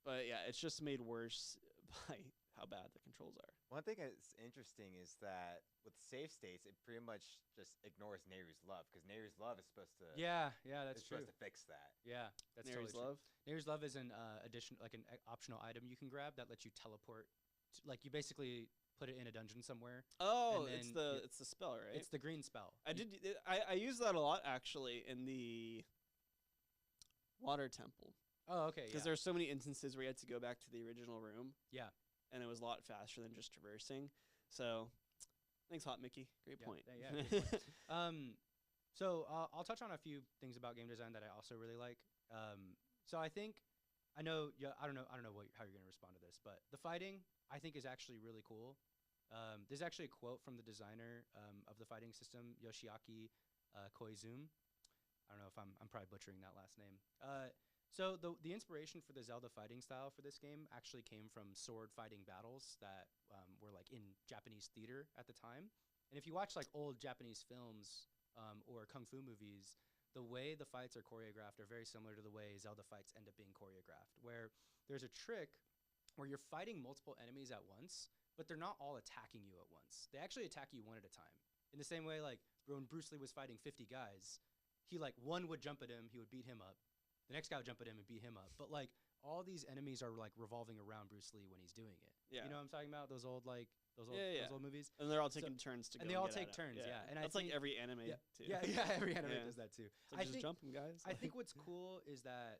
but yeah, it's just made worse by how bad the controls are. One thing that's interesting is that with save states, it pretty much just ignores Nehru's Love, because Nehru's Love is supposed to that's true. supposed to fix that. Yeah, that's Nehru's totally Love. True. Nehru's Love is an addition, like an optional item you can grab that lets you teleport. Like you basically put it in a dungeon somewhere. Oh, it's the spell, right? It's the green spell. I use that a lot actually in the Water Temple. Oh, okay. Because there's so many instances where you had to go back to the original room. Yeah. And it was a lot faster than just traversing. So, thanks, Hot Mickey. Great point. Yeah. Great point. So I'll touch on a few things about game design that I also really like. So I think I know. Yeah, I don't know how you're gonna respond to this, but the fighting I think is actually really cool. There's actually a quote from the designer of the fighting system, Yoshiaki Koizumi. I don't know if I'm probably butchering that last name. So the inspiration for the Zelda fighting style for this game actually came from sword fighting battles that were like in Japanese theater at the time. And if you watch like old Japanese films or kung fu movies, the way the fights are choreographed are very similar to the way Zelda fights end up being choreographed, where there's a trick where you're fighting multiple enemies at once, but they're not all attacking you at once. They actually attack you one at a time. In the same way, like when Bruce Lee was fighting 50 guys, he like one would jump at him, he would beat him up. The next guy would jump at him and beat him up. But like all these enemies are like revolving around Bruce Lee when he's doing it. Yeah. You know what I'm talking about? Those old those old movies. And they're all taking turns to go. And they all take turns, yeah. And that's like every anime too. Yeah, every anime does that too. It's like just jumping, guys. I think what's cool is that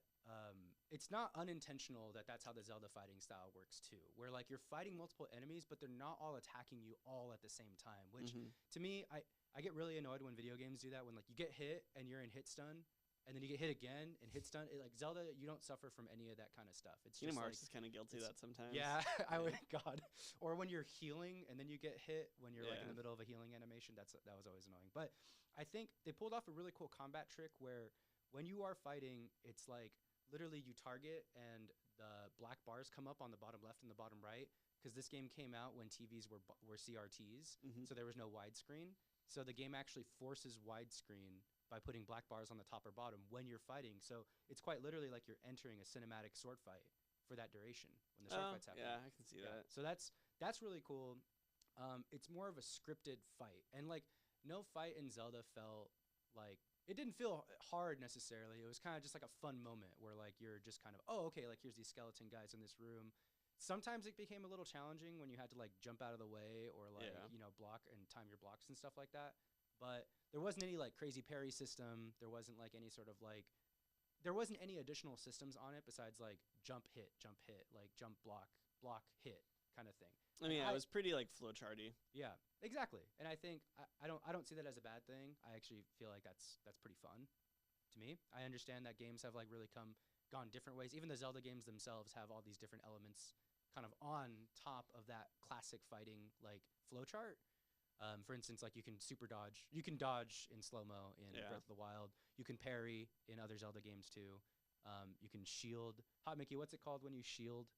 it's not unintentional that's how the Zelda fighting style works too. Where like you're fighting multiple enemies, but they're not all attacking you all at the same time. Which to me, I get really annoyed when video games do that. When like you get hit and you're in hit stun, and then you get hit again and hit stun. Like Zelda, you don't suffer from any of that kind of stuff. It's Kingdom just Hearts is kind of guilty of that sometimes. Yeah, I would. God, or when you're healing and then you get hit when you're like in the middle of a healing animation. That was always annoying. But I think they pulled off a really cool combat trick where when you are fighting, it's like literally you target and the black bars come up on the bottom left and the bottom right, because this game came out when TVs were CRTs, so there was no widescreen. So the game actually forces widescreen by putting black bars on the top or bottom when you're fighting. So it's quite literally like you're entering a cinematic sword fight for that duration when the sword fight's happening. Yeah, I can see that. So that's really cool. It's more of a scripted fight, and like no fight in Zelda felt like it didn't feel hard necessarily. It was kind of just like a fun moment where like you're just kind of okay, like here's these skeleton guys in this room. Sometimes it became a little challenging when you had to like jump out of the way or like block and time your blocks and stuff like that. But there wasn't any like crazy parry system. There wasn't like any sort of like, there wasn't any additional systems on it besides like jump hit, like jump block hit kind of thing. I mean, it was pretty like flowcharty. Yeah, exactly. And I think I don't see that as a bad thing. I actually feel like that's pretty fun to me. I understand that games have like really gone different ways. Even the Zelda games themselves have all these different elements kind of on top of that classic fighting like flowchart. For instance, like you can super dodge. You can dodge in slow-mo in Breath of the Wild. You can parry in other Zelda games too. You can shield. Hot Mickey, what's it called when you shield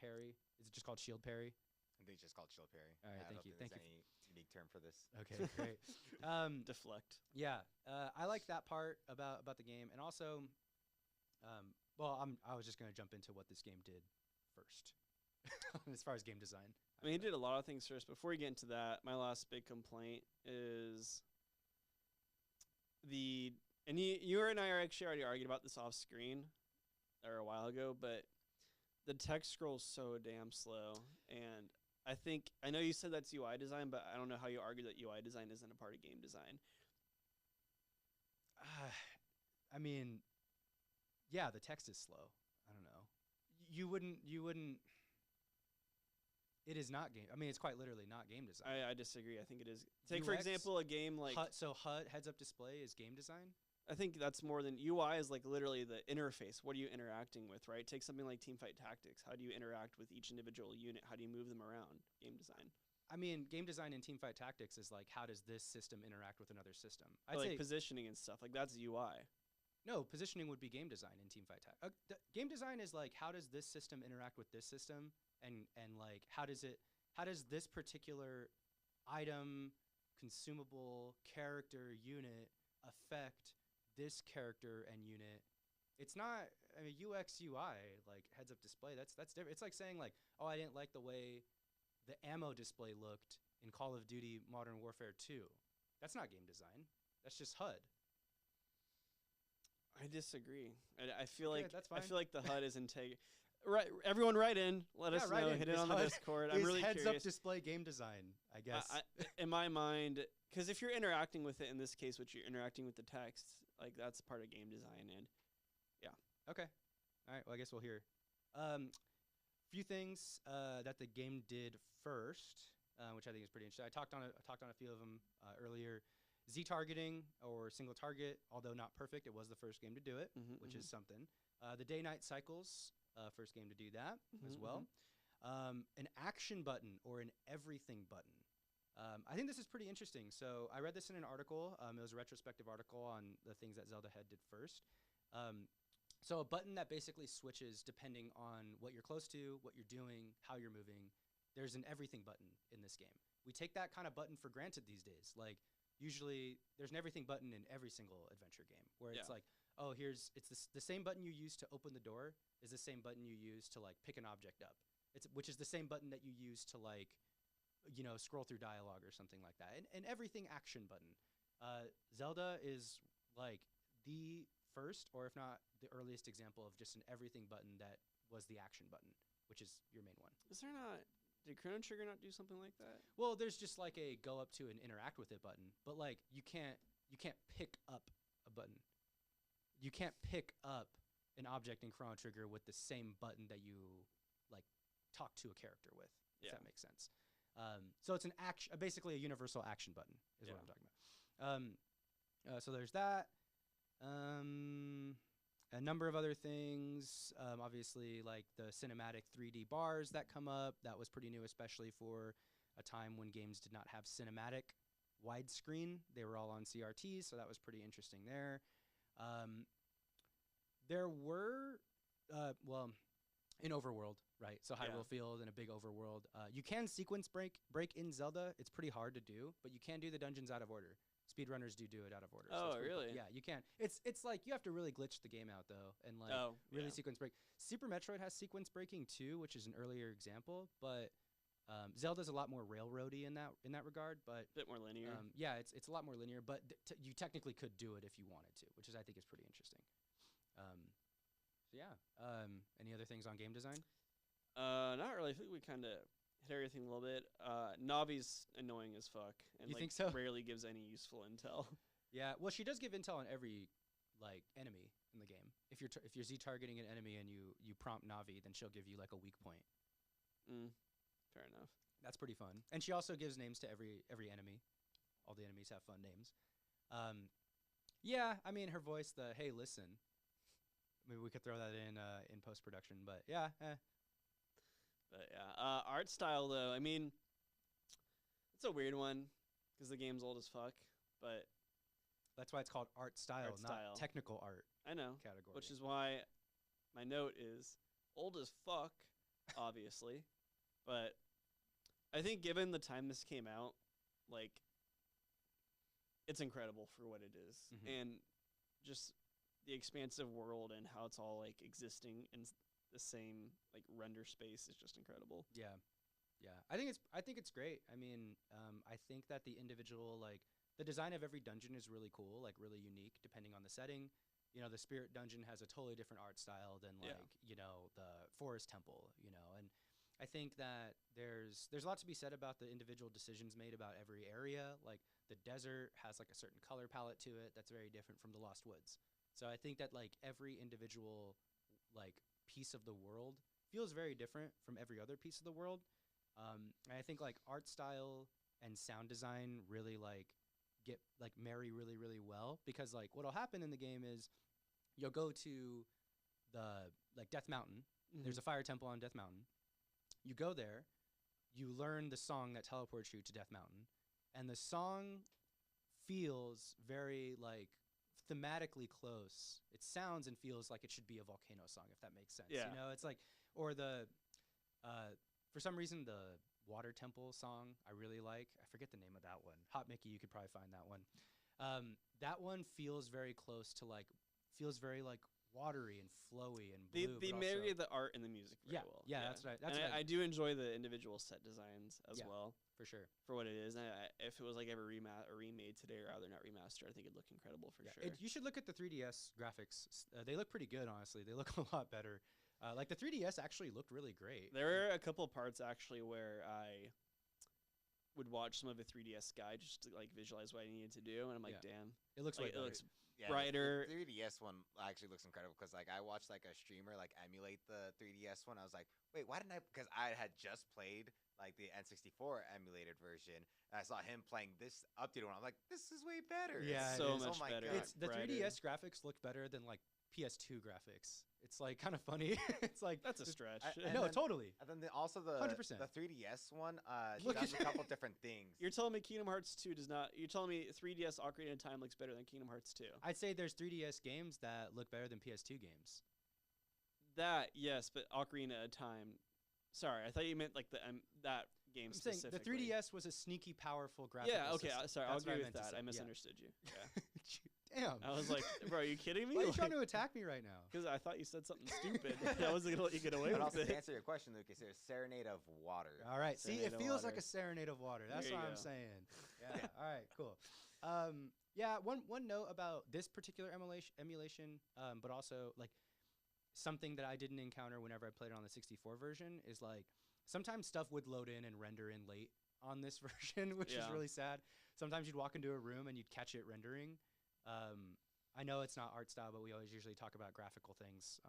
parry? Is it just called shield parry? I think it's just called shield parry. All right, thank you. Any technique term for this. Okay, great. Deflect. Yeah, I like that part about the game, and also, well, I was just gonna jump into what this game did first, as far as game design. I mean, it did a lot of things first. Before we get into that, my last big complaint is and you and I actually already argued about this off screen or a while ago, but the text scroll's so damn slow. And I know you said that's UI design, but I don't know how you argue that UI design isn't a part of game design. I mean, yeah, the text is slow. I don't know. You wouldn't. It is not game. I mean, it's quite literally not game design. I disagree. I think it is. Take, for UX, example, a game like... HUD, heads-up display, is game design? I think that's more than... UI is like literally the interface. What are you interacting with, right? Take something like Teamfight Tactics. How do you interact with each individual unit? How do you move them around? Game design. I mean, game design in Teamfight Tactics is like, how does this system interact with another system? I'd Like say positioning and stuff. Like, that's UI. no, positioning would be game design in Teamfight Tactics. Game design is like, how does this system interact with this system? And like, how does this particular item, consumable, character, unit affect this character and unit? It's not, I mean, UX, UI, like heads-up display, that's different. It's like saying like, oh, I didn't like the way the ammo display looked in Call of Duty Modern Warfare 2. That's not game design. That's just HUD. I disagree. I feel Okay, like that's I fine. feel like the HUD is integrated. Right, everyone, write in. Let us write know. in. Hit it Is on the HUD Discord. I'm really heads-up curious. display game design, I guess. In my mind, because if you're interacting with it, in this case, which you're interacting with the text, like that's part of game design. And Okay. All right. Well, I guess we'll hear. Few things that the game did first, which I think is pretty interesting. I talked on a few of them earlier. Z targeting or single target, although not perfect, it was the first game to do it, which is something. The day-night cycles, first game to do that as well. An action button or an everything button. I think this is pretty interesting. So I read this in an article. It was a retrospective article on the things that Zelda Head did first. So a button that basically switches depending on what you're close to, what you're doing, how you're moving. There's an everything button in this game. We take that kind of button for granted these days. Like usually there's an everything button in every single adventure game where it's like, oh, it's the same button you use to open the door is the same button you use to like pick an object up. Which is the same button that you use to like, scroll through dialogue or something like that. And everything action button. Zelda is like the first, or if not the earliest example of just an everything button that was the action button, which is your main one. is there not? Did Chrono Trigger not do something like that? Well, there's just like a go up to and interact with it button, but like you can't pick up a button. You can't pick up an object in Chrono Trigger with the same button that you like talk to a character with. If that makes sense. So it's basically a universal action button is what I'm talking about. So there's that. A number of other things, obviously like the cinematic 3D bars that come up. That was pretty new, especially for a time when games did not have cinematic widescreen. They were all on CRTs, so that was pretty interesting there. There were, in Overworld, right? So Hyrule Field and a big Overworld. You can sequence break in Zelda. It's pretty hard to do, but you can do the dungeons out of order. Speedrunners do it out of order. Oh, so it's really? Cool. Yeah, you can. It's like you have to really glitch the game out though, and like really sequence break. Super Metroid has sequence breaking too, which is an earlier example, but Zelda's a lot more railroady in that regard. But a bit more linear. It's a lot more linear, but you technically could do it if you wanted to, which I think is pretty interesting. Any other things on game design? Not really. I think we kind of hit everything a little bit. Navi's annoying as fuck, and You think so? rarely gives any useful intel. Yeah, well, she does give intel on every like enemy in the game. If you're Z targeting an enemy and you prompt Navi, then she'll give you like a weak point. Fair enough. That's pretty fun. And she also gives names to every enemy. All the enemies have fun names. I mean her voice, the hey listen. Maybe we could throw that in post production, but yeah. But art style though, I mean, it's a weird one because the game's old as fuck. But that's why it's called art style, not technical art. I know, category. Which is why my note is old as fuck, obviously. But I think given the time this came out, like it's incredible for what it is, and just the expansive world and how it's all like existing in the same like render space is just incredible. Yeah. Yeah. I think it's great. I mean, I think that the individual, like the design of every dungeon is really cool, like really unique depending on the setting. You know, the spirit dungeon has a totally different art style than like, you know, the forest temple, you know. And I think that there's a lot to be said about the individual decisions made about every area. Like the desert has like a certain color palette to it that's very different from the Lost Woods. So I think that like every individual like piece of the world feels very different from every other piece of the world. And I think like art style and sound design really like get like marry really really well, because like what'll happen in the game is you'll go to the like Death Mountain. There's a fire temple on Death Mountain. You go there, you learn the song that teleports you to Death Mountain, and the song feels very like thematically close. It sounds and feels like it should be a volcano song, if that makes sense. Yeah. You know, it's like, or the for some reason the water temple song I really like. I forget the name of that one. Hot Mickey, you could probably find that one. That one feels very close to like, feels very like watery and flowy and blue. They marry the art and the music very well. Yeah, that's right. That's and right. I do enjoy the individual set designs as well, for sure. for what it is. And if it was like ever remade today, or rather not remastered, I think it'd look incredible for sure. You should look at the 3DS graphics. They look pretty good, honestly. They look a lot better. Like the 3DS actually looked really great. There are a couple parts actually where I would watch some of a 3DS guide just to like visualize what I needed to do, and I'm like, damn, It looks like, way it better. looks Yeah, brighter. The 3DS one actually looks incredible because like I watched like a streamer like emulate the 3DS one. I was like, wait, why didn't I? Because I had just played like the N64 emulated version, and I saw him playing this updated one. I'm like, this is way better. Yeah, It's- so it's- much better. God. It's the brighter. 3DS graphics look better than like PS2 graphics. It's like kind of funny. It's like That's a stretch. and no, then- totally. And then also the 100%. the 3DS one Look does at a couple different things. You're telling me Kingdom Hearts 2 does not? You're telling me 3DS Ocarina of Time looks better than Kingdom Hearts 2? I'd say there's 3DS games that look better than PS2 games. That yes, but Ocarina of Time. Sorry, I thought you meant like that game I'm saying the specifically. 3DS was a sneaky, powerful graphic. Yeah, okay. Sorry, I'll That's what agree I with meant to that. say, I yeah. misunderstood you. Yeah. Damn. I was like, bro, are you kidding me? Why are you trying to attack me right now? Because I thought you said something stupid. I wasn't gonna let you get away But with also to it. answer your question, Lucas, there's Serenade of Water. All right. See, it Serenade of feels like water. a serenade of water. That's There you what I'm go. saying. Yeah. All right. Cool. Yeah. One note about this particular emulation, but also like something that I didn't encounter whenever I played it on the 64 version is like sometimes stuff would load in and render in late on this version, which is Yeah. really sad. Sometimes you'd walk into a room and you'd catch it rendering. I know it's not art style, but we always usually talk about graphical things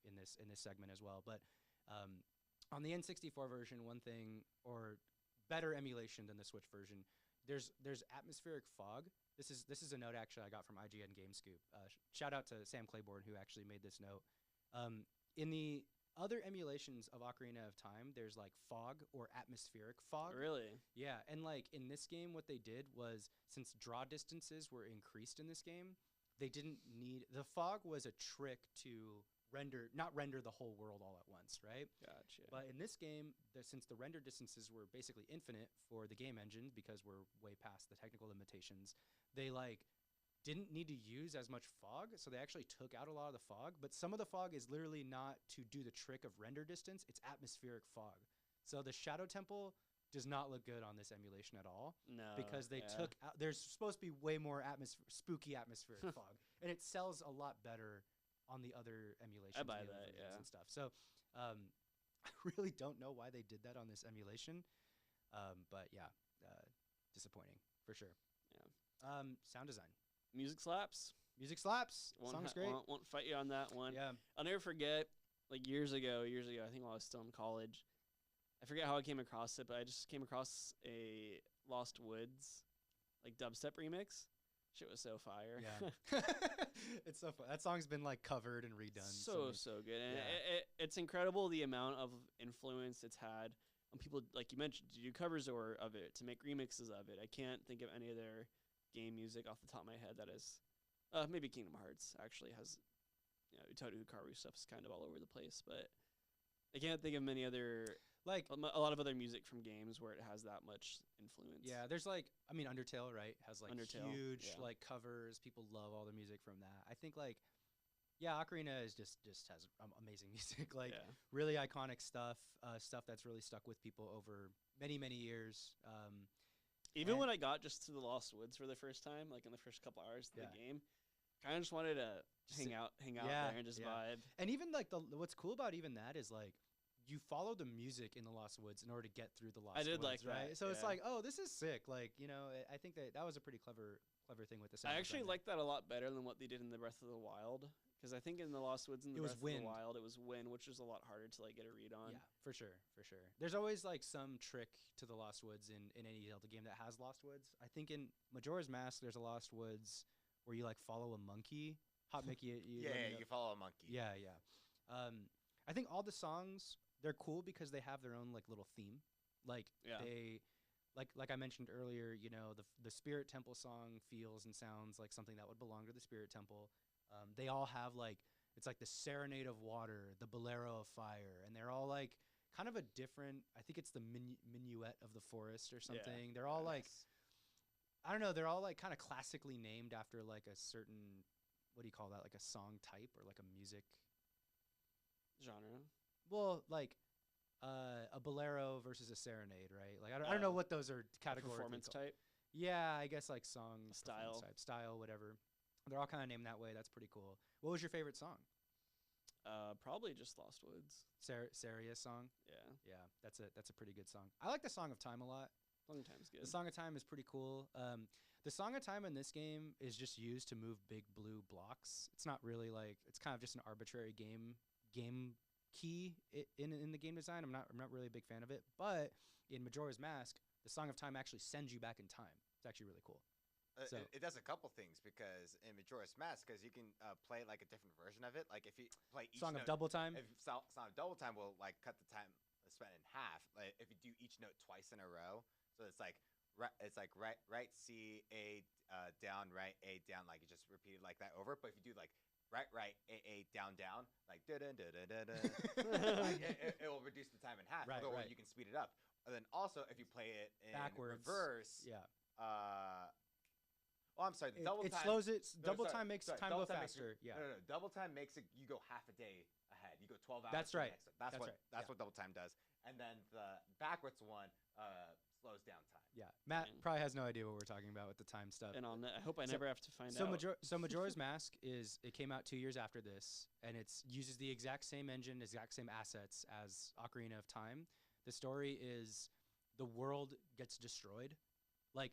in this segment as well. But on the N64 version, one thing, or better emulation than the Switch version, there's atmospheric fog. This is a note actually I got from IGN GameScoop. Shout out to Sam Claiborne who actually made this note. In the other emulations of Ocarina of Time, there's like fog or atmospheric fog. Really? Yeah, and like in this game, what they did was, since draw distances were increased in this game, they didn't need the fog was a trick to not render the whole world all at once, right? Gotcha. But in this game, since the render distances were basically infinite for the game engine because we're way past the technical limitations, they like didn't need to use as much fog, so they actually took out a lot of the fog. But some of the fog is literally not to do the trick of render distance; it's atmospheric fog. So the Shadow Temple does not look good on this emulation at all No. because they yeah. took out. There's supposed to be way more spooky atmospheric fog, and it sells a lot better on the other emulations, buy and the other that, versions yeah. and stuff. So I really don't know why they did that on this emulation, but yeah, disappointing for sure. Yeah. Sound design, Music slaps. music slaps. Song's great. Won't fight you on that one. Yeah, I'll never forget, like years ago, I think while I was still in college, I forget how I came across it, but I just came across a Lost Woods, like dubstep remix. Shit was so fire. yeah. It's so fun. That song's been like covered and redone. so good. And Yeah. it's incredible the amount of influence it's had on people, like you mentioned, to do covers of it, to make remixes of it. I can't think of any of their game music off the top of my head that is, maybe Kingdom Hearts actually has, Utoto Hikaru stuff is kind of all over the place, but I can't think of many other Like, A lot of other music from games where it has that much influence. yeah, there's like, I mean, Undertale, right? Has like Undertale, huge yeah. like covers. People love all the music from that. I think like, yeah, Ocarina is just has amazing music. Like Yeah. really iconic stuff. Stuff that's really stuck with people over many years. Even And- when I got just to the Lost Woods for the first time, like in the first couple hours of Yeah. the game, kind of just wanted to Just hang sit- out yeah, there and just yeah. vibe. And even like what's cool about even that is like you follow the music in the Lost Woods in order to get through the Lost I did Woods, like right? that, So it's yeah. like, oh, this is sick. Like, you know, I think that was a pretty clever thing with the sound. I actually design there. like that a lot better than what they did in the Breath of the Wild, because I think in the Lost Woods and the It was Breath wind. of the Wild, it was wind, which was a lot harder to like get a read on. Yeah, for sure. There's always like some trick to the Lost Woods in any Zelda game that has Lost Woods. I think in Majora's Mask, there's a Lost Woods where you like follow a monkey. Hot Mickey, you let me know. You follow a monkey. Yeah. I think all the songs they're cool because they have their own like little theme. Like Yeah. they, like I mentioned earlier, you know, the Spirit Temple song feels and sounds like something that would belong to the Spirit Temple. They all have like it's like the Serenade of Water, the Bolero of Fire, and they're all like kind of a different. I think it's the Minuet of the Forest or something. They're all like I don't know. They're all like kind of classically named after like a certain what do you call that? Like a song type or like a music. Genre. Well, like a bolero versus a serenade, right? Like I don't know what those are categorically Performance called. type. Yeah, I guess like song Style. performance type, style, whatever. They're all kind of named that way. That's pretty cool. What was your favorite song? Probably just Lost Woods. Saria's song. Yeah. Yeah, that's a pretty good song. I like the Song of Time a lot. Long time's good. The Song of Time is pretty cool. The Song of Time in this game is just used to move big blue blocks. It's not really like it's kind of just an arbitrary game key in the game design. I'm not really a big fan of it. But in Majora's Mask, the Song of Time actually sends you back in time. It's actually really cool. So- It does a couple things because in Majora's Mask, because you can play like a different version of it. Like if you play each Song of note, Double Time. if Song of Double Time will like cut the time spent in half. Like if you do each note twice in a row, so it's like right C A down, right A down, like you just repeat it like that over. But if you do like right A down down, like da da da da da da, like, it will reduce the time in half. Right, Although right. you can speed it up. And then also if you play it in Backwards. reverse, Yeah. Oh, I'm sorry. The double It time slows it. No, Double sorry, time makes sorry, time go double time makes faster. it- Yeah. No. Double time makes it you go half a day ahead. You go 12 hours. That's to the right. next one. That's That's right. That's Yeah. what double time does. And then the backwards one slows down time. Yeah. Matt Mm. probably has no idea what we're talking about with the time stuff. And on that, I hope I So- never have to find So, out. so Majora's Mask it came out 2 years after this, and it's uses the exact same engine, exact same assets as Ocarina of Time. The story is the world gets destroyed, like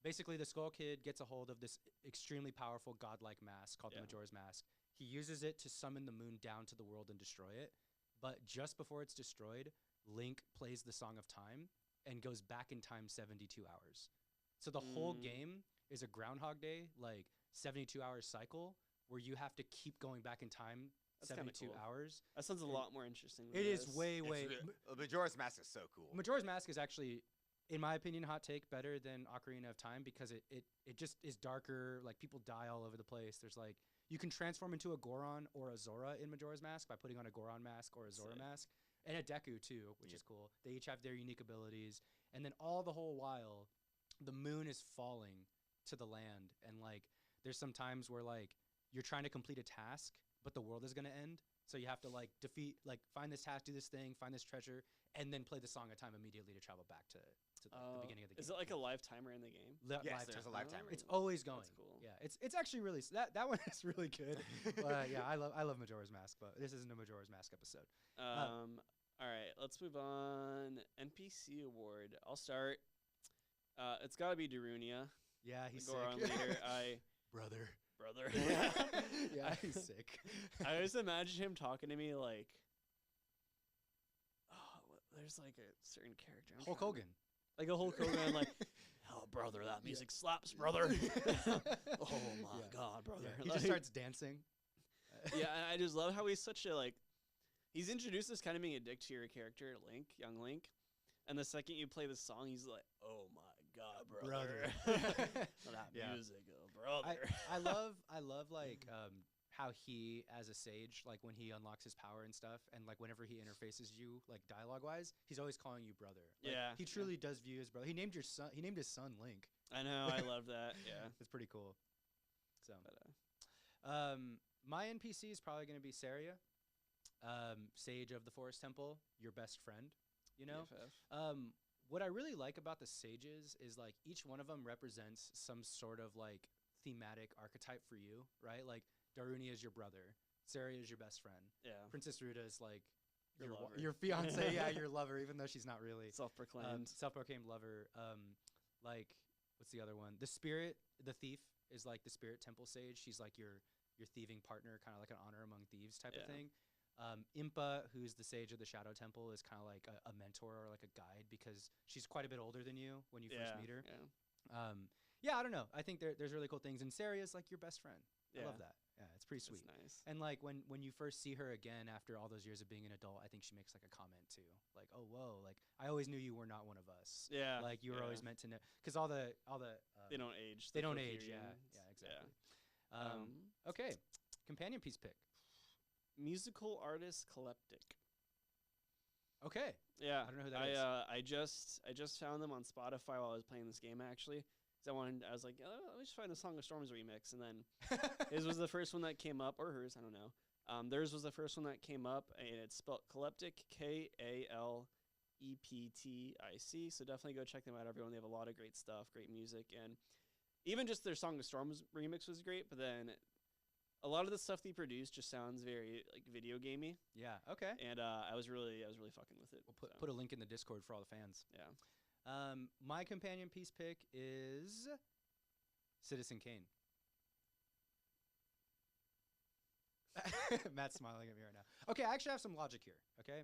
basically the Skull Kid gets a hold of this extremely powerful godlike mask called the Yeah. Majora's Mask. He uses it to summon the moon down to the world and destroy it. But just before it's destroyed, Link plays the Song of Time and goes back in time 72 hours. So the whole Mm. game is a Groundhog Day, like 72-hour cycle where you have to keep going back in time That's kinda 72 cool. hours. That sounds a lot more interesting. Than It is this. way, It's way. Majora's Mask is so cool. Majora's Mask is actually, in my opinion, hot take better than Ocarina of Time because it just is darker. Like people die all over the place. There's like you can transform into a Goron or a Zora in Majora's Mask by putting on a Goron mask or a Zora Sick. mask, and a Deku too, which Yep. is cool. They each have their unique abilities, and then all the whole while, the moon is falling to the land, and like there's some times where like you're trying to complete a task, but the world is gonna end. So you have to like find this task, do this thing, find this treasure, and then play the Song of Time immediately to travel back to the beginning of the game. Is it like a live timer in the game? Yes, there's a lifetime. It's always going. That's cool. Yeah, it's actually really that one is really good. But yeah, I love Majora's Mask, but this isn't a Majora's Mask episode. All right, let's move on. NPC award. I'll start. It's got to be Darunia, Yeah, the he's Goron sick. leader. Brother. Brother. Yeah, he's sick. I always imagine him talking to me like, there's like a certain character. I'm Hulk trying- Hogan. Like a Hulk Hogan, like, oh, brother, that music slaps, brother. Oh, my Yeah. God, brother. Yeah, he Like, just starts dancing. yeah, and I just love how he's such a, like, he's introduced as kind of being a dick to your character, Link, young Link. And the second you play the song, he's like, oh, my God, brother. that Yeah. music, oh, brother. I love like how he, as a sage, like when he unlocks his power and stuff, and like whenever he interfaces you, like dialogue wise, he's always calling you brother. Like, Yeah, he truly does view his brother. He named your son. He named his son Link. I know. I love that. Yeah. It's pretty cool. So, But, my NPC is probably going to be Saria, sage of the Forest Temple, your best friend. You know, BFF. what I really like about the sages is like each one of them represents some sort of like thematic archetype for you, right? Like Daruni is your brother, Saria is your best friend, Yeah. Princess Ruta is like Your lover. your fiance, yeah, your lover, even though she's not really Self-proclaimed. self-proclaimed lover. Like what's the other one? The spirit, the thief is like the spirit temple sage. She's like your thieving partner, kind of like an honor among thieves type of Yeah. thing. Impa, who's the sage of the Shadow Temple, is kind of like a mentor or like a guide because she's quite a bit older than you when you first meet her. Yeah. Yeah, I don't know. I think there's really cool things. And Saria's like your best friend. I Yeah. love that. Yeah, it's pretty sweet. That's nice. And like when you first see her again after all those years of being an adult, I think she makes like a comment too, like, "Oh, whoa! Like I always knew you were not one of us. Yeah. Like you were yeah. always meant to know." Because all the They don't age. they the don't age. Yeah, Kokirians. yeah, exactly. Um, Okay, companion piece pick. musical artist Caleptic. Okay, Yeah, I don't know who that is. I just found them on Spotify while I was playing this game actually. 'Cause I was like, oh, let me just find a Song of Storms remix, and then his was the first one that came up, or hers, I don't know. Theirs was the first one that came up, and it's spelled Caleptic, Kaleptic. So definitely go check them out, everyone. They have a lot of great stuff, great music, and even just their Song of Storms remix was great. But then a lot of the stuff they produced just sounds very like video gamey, Yeah. Okay. and I was really fucking with it. We'll put a link in the Discord for all the fans. Yeah. My companion piece pick is Citizen Kane. Matt's smiling at me right now. Okay, I actually have some logic here. Okay,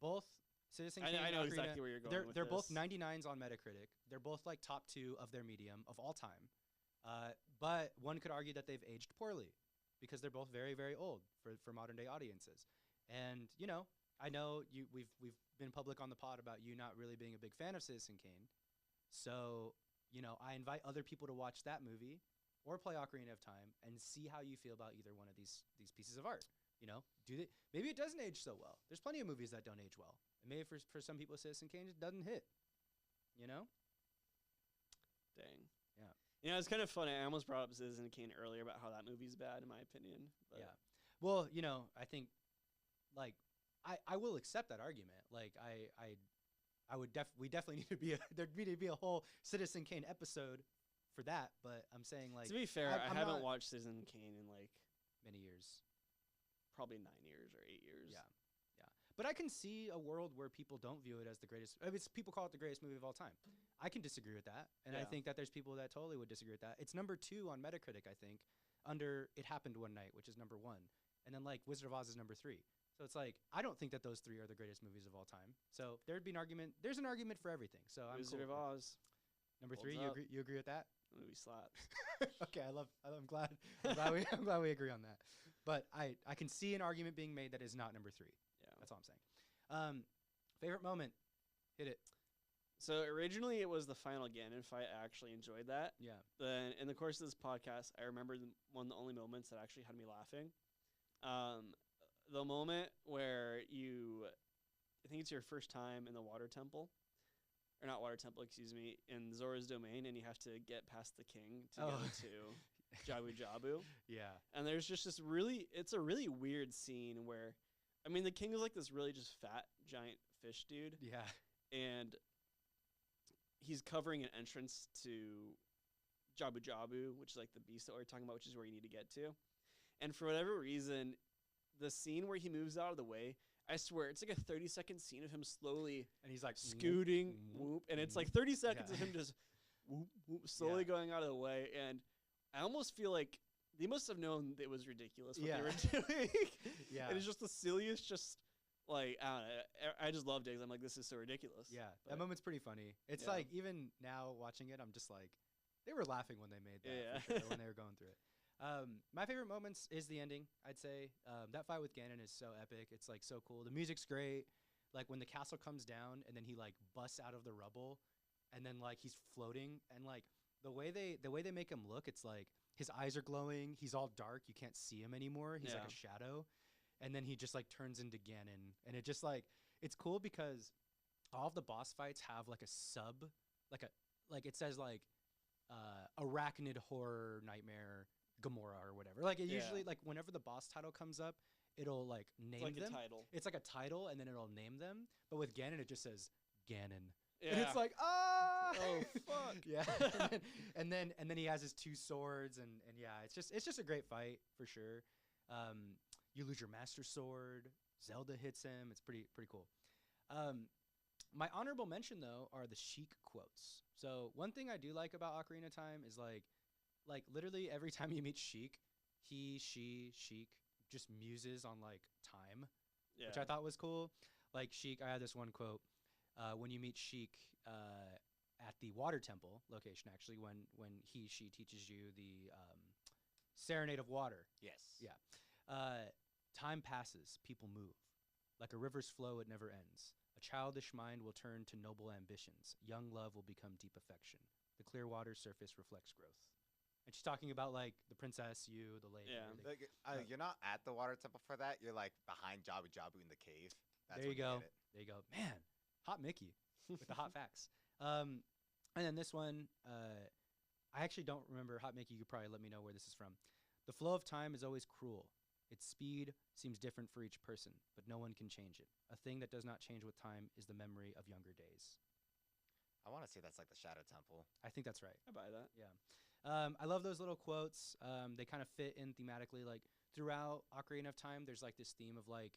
both Citizen Kane. I and know Ocarina, exactly where you're going. They're with both this. 99s on Metacritic. They're both like top 2 of their medium of all time. But one could argue that they've aged poorly because they're both very very old for modern day audiences. And you know, I know we've been public on the pod about you not really being a big fan of Citizen Kane. So, you know, I invite other people to watch that movie or play Ocarina of Time and see how you feel about either one of these pieces of art. You know, maybe it doesn't age so well. There's plenty of movies that don't age well. And maybe for some people Citizen Kane just doesn't hit. You know? Dang. Yeah. You know, it's kind of funny. I almost brought up Citizen Kane earlier about how that movie's bad, in my opinion. But Yeah. Well, you know, I think like I will accept that argument. Like I would we definitely need to be there'd need to be a whole Citizen Kane episode for that, but I'm saying like to be fair, I'm I haven't not- watched Citizen Kane in like many years. probably 9 years or 8 years. Yeah. Yeah. But I can see a world where people don't view it as the greatest. I mean, people call it the greatest movie of all time. I can disagree with that. And I Yeah. think that there's people that totally would disagree with that. It's number 2 on Metacritic, I think, under It Happened One Night, which is number 1. And then like Wizard of Oz is number 3. So it's like, I don't think that those 3 are the greatest movies of all time. So there'd be an argument. There's an argument for everything. So I'm Wizard cool. of Oz. Number Holds 3, up. you agree with that? Movie slaps. Okay, I'm glad we agree on that. But I can see an argument being made that is not number 3. Yeah. That's all I'm saying. Favorite moment? Hit it. So originally it was the final Ganon fight. I actually enjoyed that. Yeah. Then in the course of this podcast, I remember one of the only moments that actually had me laughing. The moment where I think it's your first time in the water temple, or not water temple, excuse me, in Zora's domain, and you have to get past the king to go to Jabu Jabu. Yeah. And there's just it's a really weird scene where, I mean, the king is like this really just fat, giant fish dude, Yeah. and he's covering an entrance to Jabu Jabu, which is like the beast that we're talking about, which is where you need to get to. And for whatever reason, the scene where he moves out of the way, I swear, it's like a 30-second scene of him slowly And he's like scooting, whoop, and it's like 30 seconds Yeah. of him just whoop, whoop, slowly going out of the way. And I almost feel like they must have known it was ridiculous what they were doing. Yeah. And it's just the silliest, just like, I don't know. I just loved it 'cause I'm like, this is so ridiculous. Yeah. But That moment's pretty funny. It's Yeah. like, even now watching it, I'm just like, they were laughing when they made that, Yeah. for sure, when they were going through it. My favorite moments is the ending, I'd say. That fight with Ganon is so epic. It's like so cool. The music's great. Like when the castle comes down and then he like busts out of the rubble and then like he's floating and like the way they make him look, it's like his eyes are glowing. He's all dark. You can't see him anymore. He's like a shadow, and then he just like turns into Ganon, and it just like it's cool because all of the boss fights have like a sub, like it says like arachnid horror nightmare Gamora or whatever. Like it usually like whenever the boss title comes up, it'll like name It's like them. a title. It's like a title, and then it'll name them. But with Ganon, it just says Ganon. Yeah. And it's like, oh fuck. yeah. and then he has his 2 swords, and yeah, it's just a great fight for sure. You lose your master sword. Zelda hits him. It's pretty cool. My honorable mention though are the Sheik quotes. So one thing I do like about Ocarina of Time is like literally every time you meet Sheik, Sheik just muses on like time, which I thought was cool. Like Sheik, I had this one quote. When you meet Sheik at the water temple location, actually, when she teaches you the Serenade of Water. Yes. Yeah. Time passes, people move. Like a river's flow, it never ends. A childish mind will turn to noble ambitions. Young love will become deep affection. The clear water's surface reflects growth. And she's talking about like the princess, the lake. Yeah. And everything. Like, you're not at the water temple for that. You're like behind Jabu Jabu in the cave. That's there you when go. get it. There you go. Man, hot Mickey with the hot facts. And then this one, I actually don't remember. Hot Mickey, you could probably let me know where this is from. The flow of time is always cruel. Its speed seems different for each person, but no one can change it. A thing that does not change with time is the memory of younger days. I want to say that's like the Shadow Temple. I think that's right. I buy that. Yeah. I love those little quotes. They kind of fit in thematically. Like throughout Ocarina of Time, there's like this theme of like,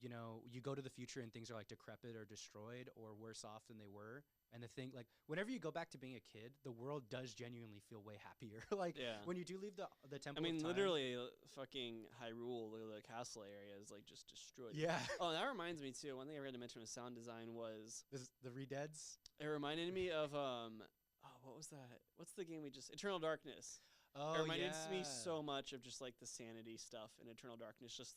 you know, you go to the future and things are like decrepit or destroyed or worse off than they were. And the thing, like, whenever you go back to being a kid, the world does genuinely feel way happier. Like, when you do leave the temple. I mean, of time, literally, fucking Hyrule, the castle area is like just destroyed. Yeah. Oh, that reminds me too. One thing I forgot to mention with sound design was the Redeads. it reminded me of what was that? What's the game we just Eternal Darkness? Oh, it reminded me so much of just like the sanity stuff in Eternal Darkness, just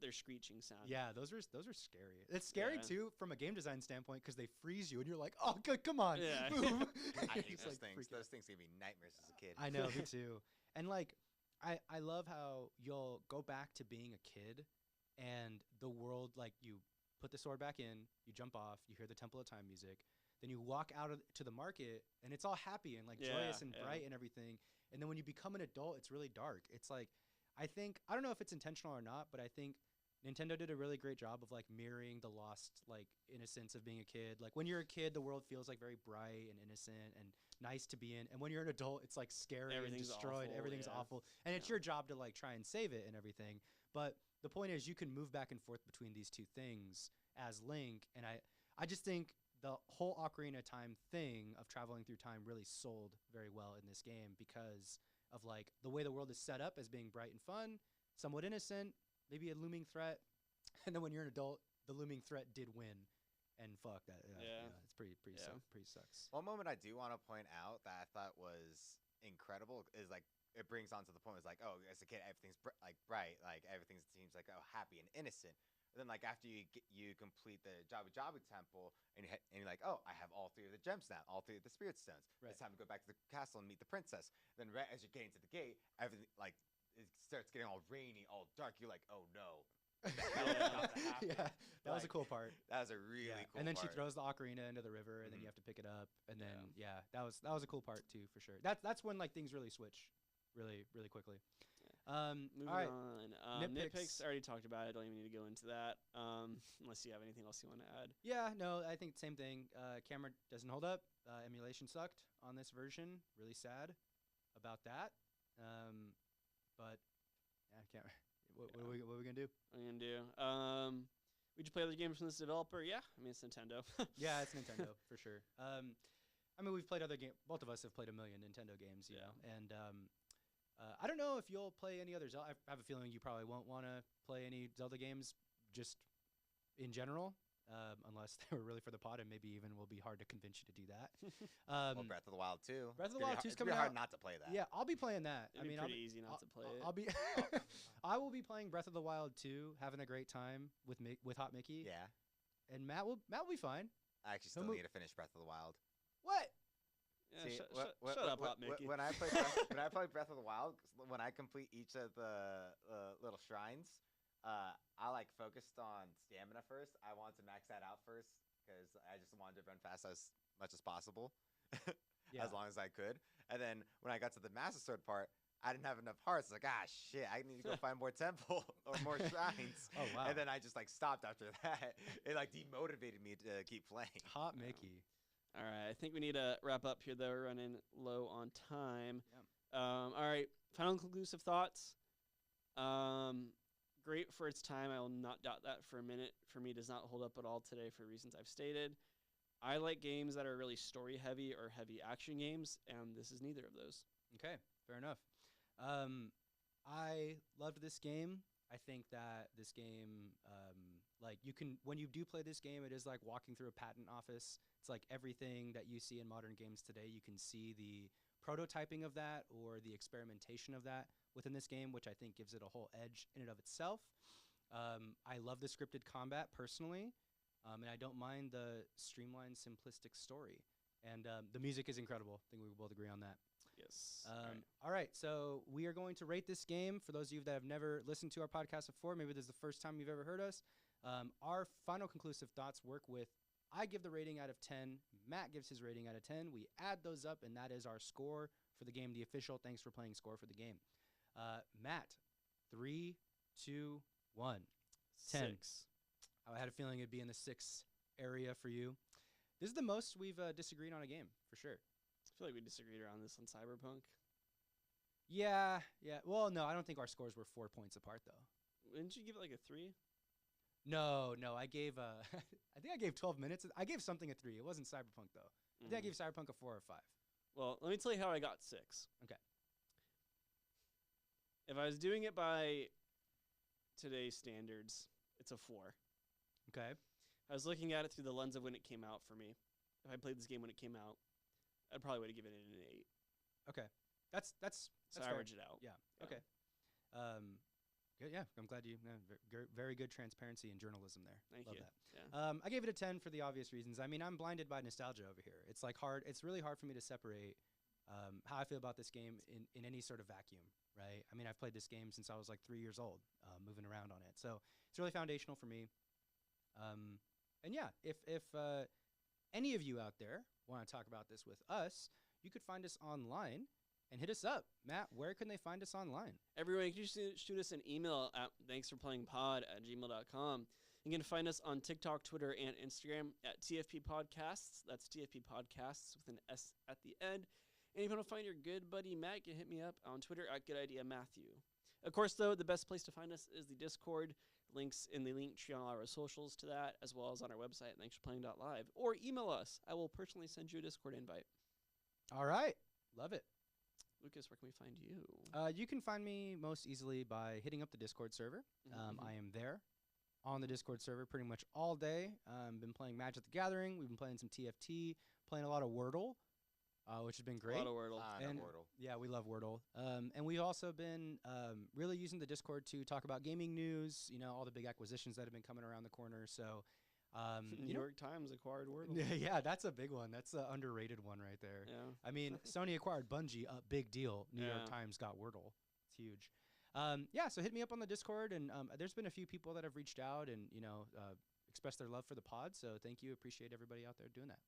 their screeching sound. Yeah, those are scary. It's scary Yeah. too from a game design standpoint because they freeze you and you're like, oh, come on, Yeah. move. I hate Just, those like, things. freak out. Those things gave me nightmares as a kid. I know, me too. And like, I love how you'll go back to being a kid, and the world, like, you put the sword back in, you jump off, you hear the Temple of Time music, then you walk out to the market, and it's all happy and like joyous and bright and everything. And then when you become an adult, it's really dark. It's like, I don't know if it's intentional or not, but I think Nintendo did a really great job of like mirroring the lost like innocence of being a kid. Like when you're a kid, the world feels like very bright and innocent and nice to be in. And when you're an adult, it's like scary and destroyed. Awful, Everything's awful. And it's your job to like try and save it and everything. But the point is you can move back and forth between these two things as Link. And I just think the whole Ocarina of Time thing of traveling through time really sold very well in this game because of like the way the world is set up as being bright and fun, somewhat innocent, maybe a looming threat, and then when you're an adult, the looming threat did win, and fuck that. It's pretty sucks. One moment I do want to point out that I thought was incredible is like it brings on to the point. It's like, oh, as a kid, everything's like bright, like everything seems like happy and innocent. But then like after you complete the Jabu Jabu Temple and you're like, oh, I have all 3 of the gems now, all 3 of the Spirit Stones. Right. It's time to go back to the castle and meet the princess. Then right as you're getting to the gate, everything like. It starts getting all rainy, all dark. You're like, oh no. What the hell is about to happen? Yeah, that was a cool part. That was a really cool And then part. she throws the ocarina into the river, and then you have to pick it up. And then that was a cool part too, for sure. That's when like things really switch, really quickly. Moving all right. on. Nitpicks. I already talked about it. Don't even need to go into that. Unless you have anything else you want to add. Yeah, no, I think same thing. Camera doesn't hold up. Emulation sucked on this version. Really sad about that. But yeah, I can't. What are we gonna do? What are we gonna do? Would you play other games from this developer? Yeah, I mean it's Nintendo. Yeah, it's Nintendo for sure. I mean we've played other games. Both of us have played a million Nintendo games, you know. And I don't know if you'll play any other Zelda. I have a feeling you probably won't want to play any Zelda games just in general. Unless they were really for the pod, and maybe even will be hard to convince you to do that. Well, Breath of the Wild 2. Breath of the Wild 2 is coming hard out. not to play that. Yeah, I'll be playing that. It'd be pretty easy not to play it. I'll be. I will be playing Breath of the Wild 2, having a great time with Hot Mickey. Yeah. And Matt will be fine. I actually still need to finish Breath of the Wild. What? Yeah, See, shut up, Hot Mickey. when I play Breath of the Wild, when I complete each of the little shrines, I like focused on stamina first. I wanted to max that out first because I just wanted to run fast as much as possible, Yeah. as long as I could. And then when I got to the Master Sword part, I didn't have enough hearts. Like, shit, I need to go find more temple or more shrines. Oh, wow. And then I just like stopped after that. It like demotivated me to keep playing. Hot Mickey. All right, I think we need to wrap up here, though. We're running low on time. Yeah. All right, final conclusive thoughts. Great for its time. I will not doubt that for a minute. For me, does not hold up at all today for reasons I've stated. I like games that are really story heavy or heavy action games, and this is neither of those. Okay, fair enough. I loved this game. I think that this game, like you can, when you do play this game, it is like walking through a patent office. It's like everything that you see in modern games today. You can see the prototyping of that or the experimentation of that within this game, which I think gives it a whole edge in and of itself. I love the scripted combat personally, and I don't mind the streamlined, simplistic story. And the music is incredible. I think we both agree on that. Yes. All right, so we are going to rate this game. For those of you that have never listened to our podcast before, maybe this is the first time you've ever heard us. Our final conclusive thoughts work with, I give the rating out of 10. Matt gives his rating out of 10. We add those up, and that is our score for the game, the official thanks for playing score for the game. Matt, 3, 2, 1. 10. 6. I had a feeling it'd be in the 6 area for you. This is the most we've disagreed on a game, for sure. I feel like we disagreed around this on Cyberpunk. Yeah. Well, no, I don't think our scores were 4 points apart, though. Didn't you give it like a 3? No, I gave I think I gave 12 minutes. I gave something a 3. It wasn't Cyberpunk though. I think I gave Cyberpunk a 4 or 5. Well, let me tell you how I got 6. Okay. If I was doing it by today's standards, it's a 4. Okay. I was looking at it through the lens of when it came out for me. If I played this game when it came out, I probably would have given it an 8. Okay. That's So fair. average it out. Yeah. Okay. Good. Yeah. I'm glad you. Very good transparency and journalism there. Thank Love you. that. Yeah. I gave it a 10 for the obvious reasons. I mean, I'm blinded by nostalgia over here. It's like hard. It's really hard for me to separate how I feel about this game in any sort of vacuum, right? I mean, I've played this game since I was like 3 years old, moving around on it. So it's really foundational for me. And yeah, if any of you out there want to talk about this with us, you could find us online and hit us up. Matt, where can they find us online? Everyone, you can just shoot us an email at thanksforplayingpod@gmail.com. You can find us on TikTok, Twitter, and Instagram at TFP Podcasts. That's TFP Podcasts with an S at the end. And if you want to find your good buddy Matt, you can hit me up on Twitter at GoodIdeaMatthew. Of course, though, the best place to find us is the Discord. Links in the link tree on all our socials to that, as well as on our website, thanksforplaying.live. Or email us. I will personally send you a Discord invite. All right. Love it. Lucas, where can we find you? You can find me most easily by hitting up the Discord server. I am there on the Discord server pretty much all day. Been playing Magic the Gathering. We've been playing some TFT, playing a lot of Wordle, which has been great. A lot of Wordle. And Wordle. Yeah, we love Wordle. And we've also been really using the Discord to talk about gaming news, all the big acquisitions that have been coming around the corner. So, New York Times acquired Wordle. Yeah, that's a big one. That's an underrated one right there. Yeah. I mean, Sony acquired Bungie, a big deal. New York Yeah. Times got Wordle. It's huge. So hit me up on the Discord, and there's been a few people that have reached out and expressed their love for the pod. So thank you. Appreciate everybody out there doing that.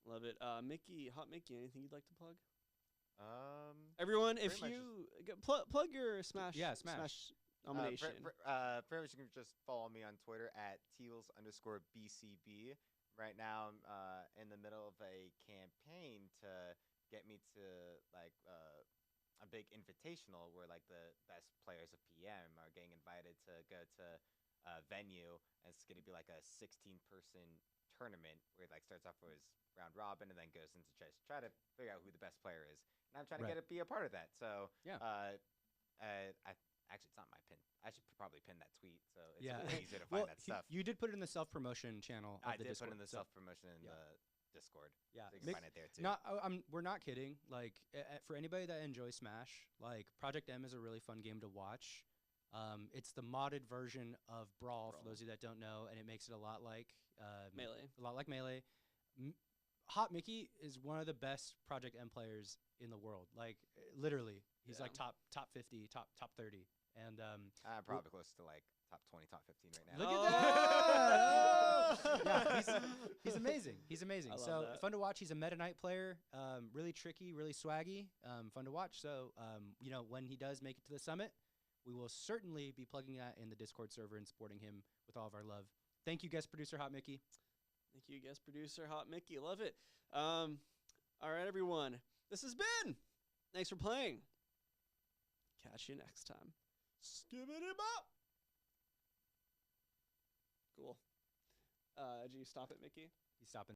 Love it. Mickey, Hot Mickey, anything you'd like to plug? Everyone, Everyone, if you plug your Smash, Smash. nomination. Pretty much you can just follow me on Twitter at Teals_BCB. Right now, I'm in the middle of a campaign to get me to a big invitational where like the best players of PM are getting invited to go to a venue, and it's going to be like a 16-person tournament where it like starts off as round robin and then goes into just try to figure out who the best player is. And I'm trying to be a part of that. So Yeah. Actually, it's not my pin. I should probably pin that tweet, so it's Yeah. really easier to find that stuff. You did put it in the self-promotion channel of I the did Discord. put in the so- self-promotion in yeah. the Discord. Yeah. So you can find it there too. We're not kidding. Like, for anybody that enjoys Smash, like Project M is a really fun game to watch. It's the modded version of Brawl, for those of you that don't know, and it makes it a lot like Melee. A lot like Melee. Hot Mickey is one of the best Project M players in the world. Like literally, he's Yeah. like top 50, top 30. And I'm probably close to like top 20, top 15 right now. Look at that! Yeah, he's amazing. He's amazing. I love So that. fun to watch. He's a Meta Knight player. Really tricky, really swaggy. Fun to watch. So you know, when he does make it to the summit, we will certainly be plugging that in the Discord server and supporting him with all of our love. Thank you, guest producer Hot Mickey. Thank you, guest producer Hot Mickey. Love it. All right, everyone. This has been. Thanks for playing. Catch you next time. Skibbity bop. Cool. Did you stop it, Mickey? He's stopping.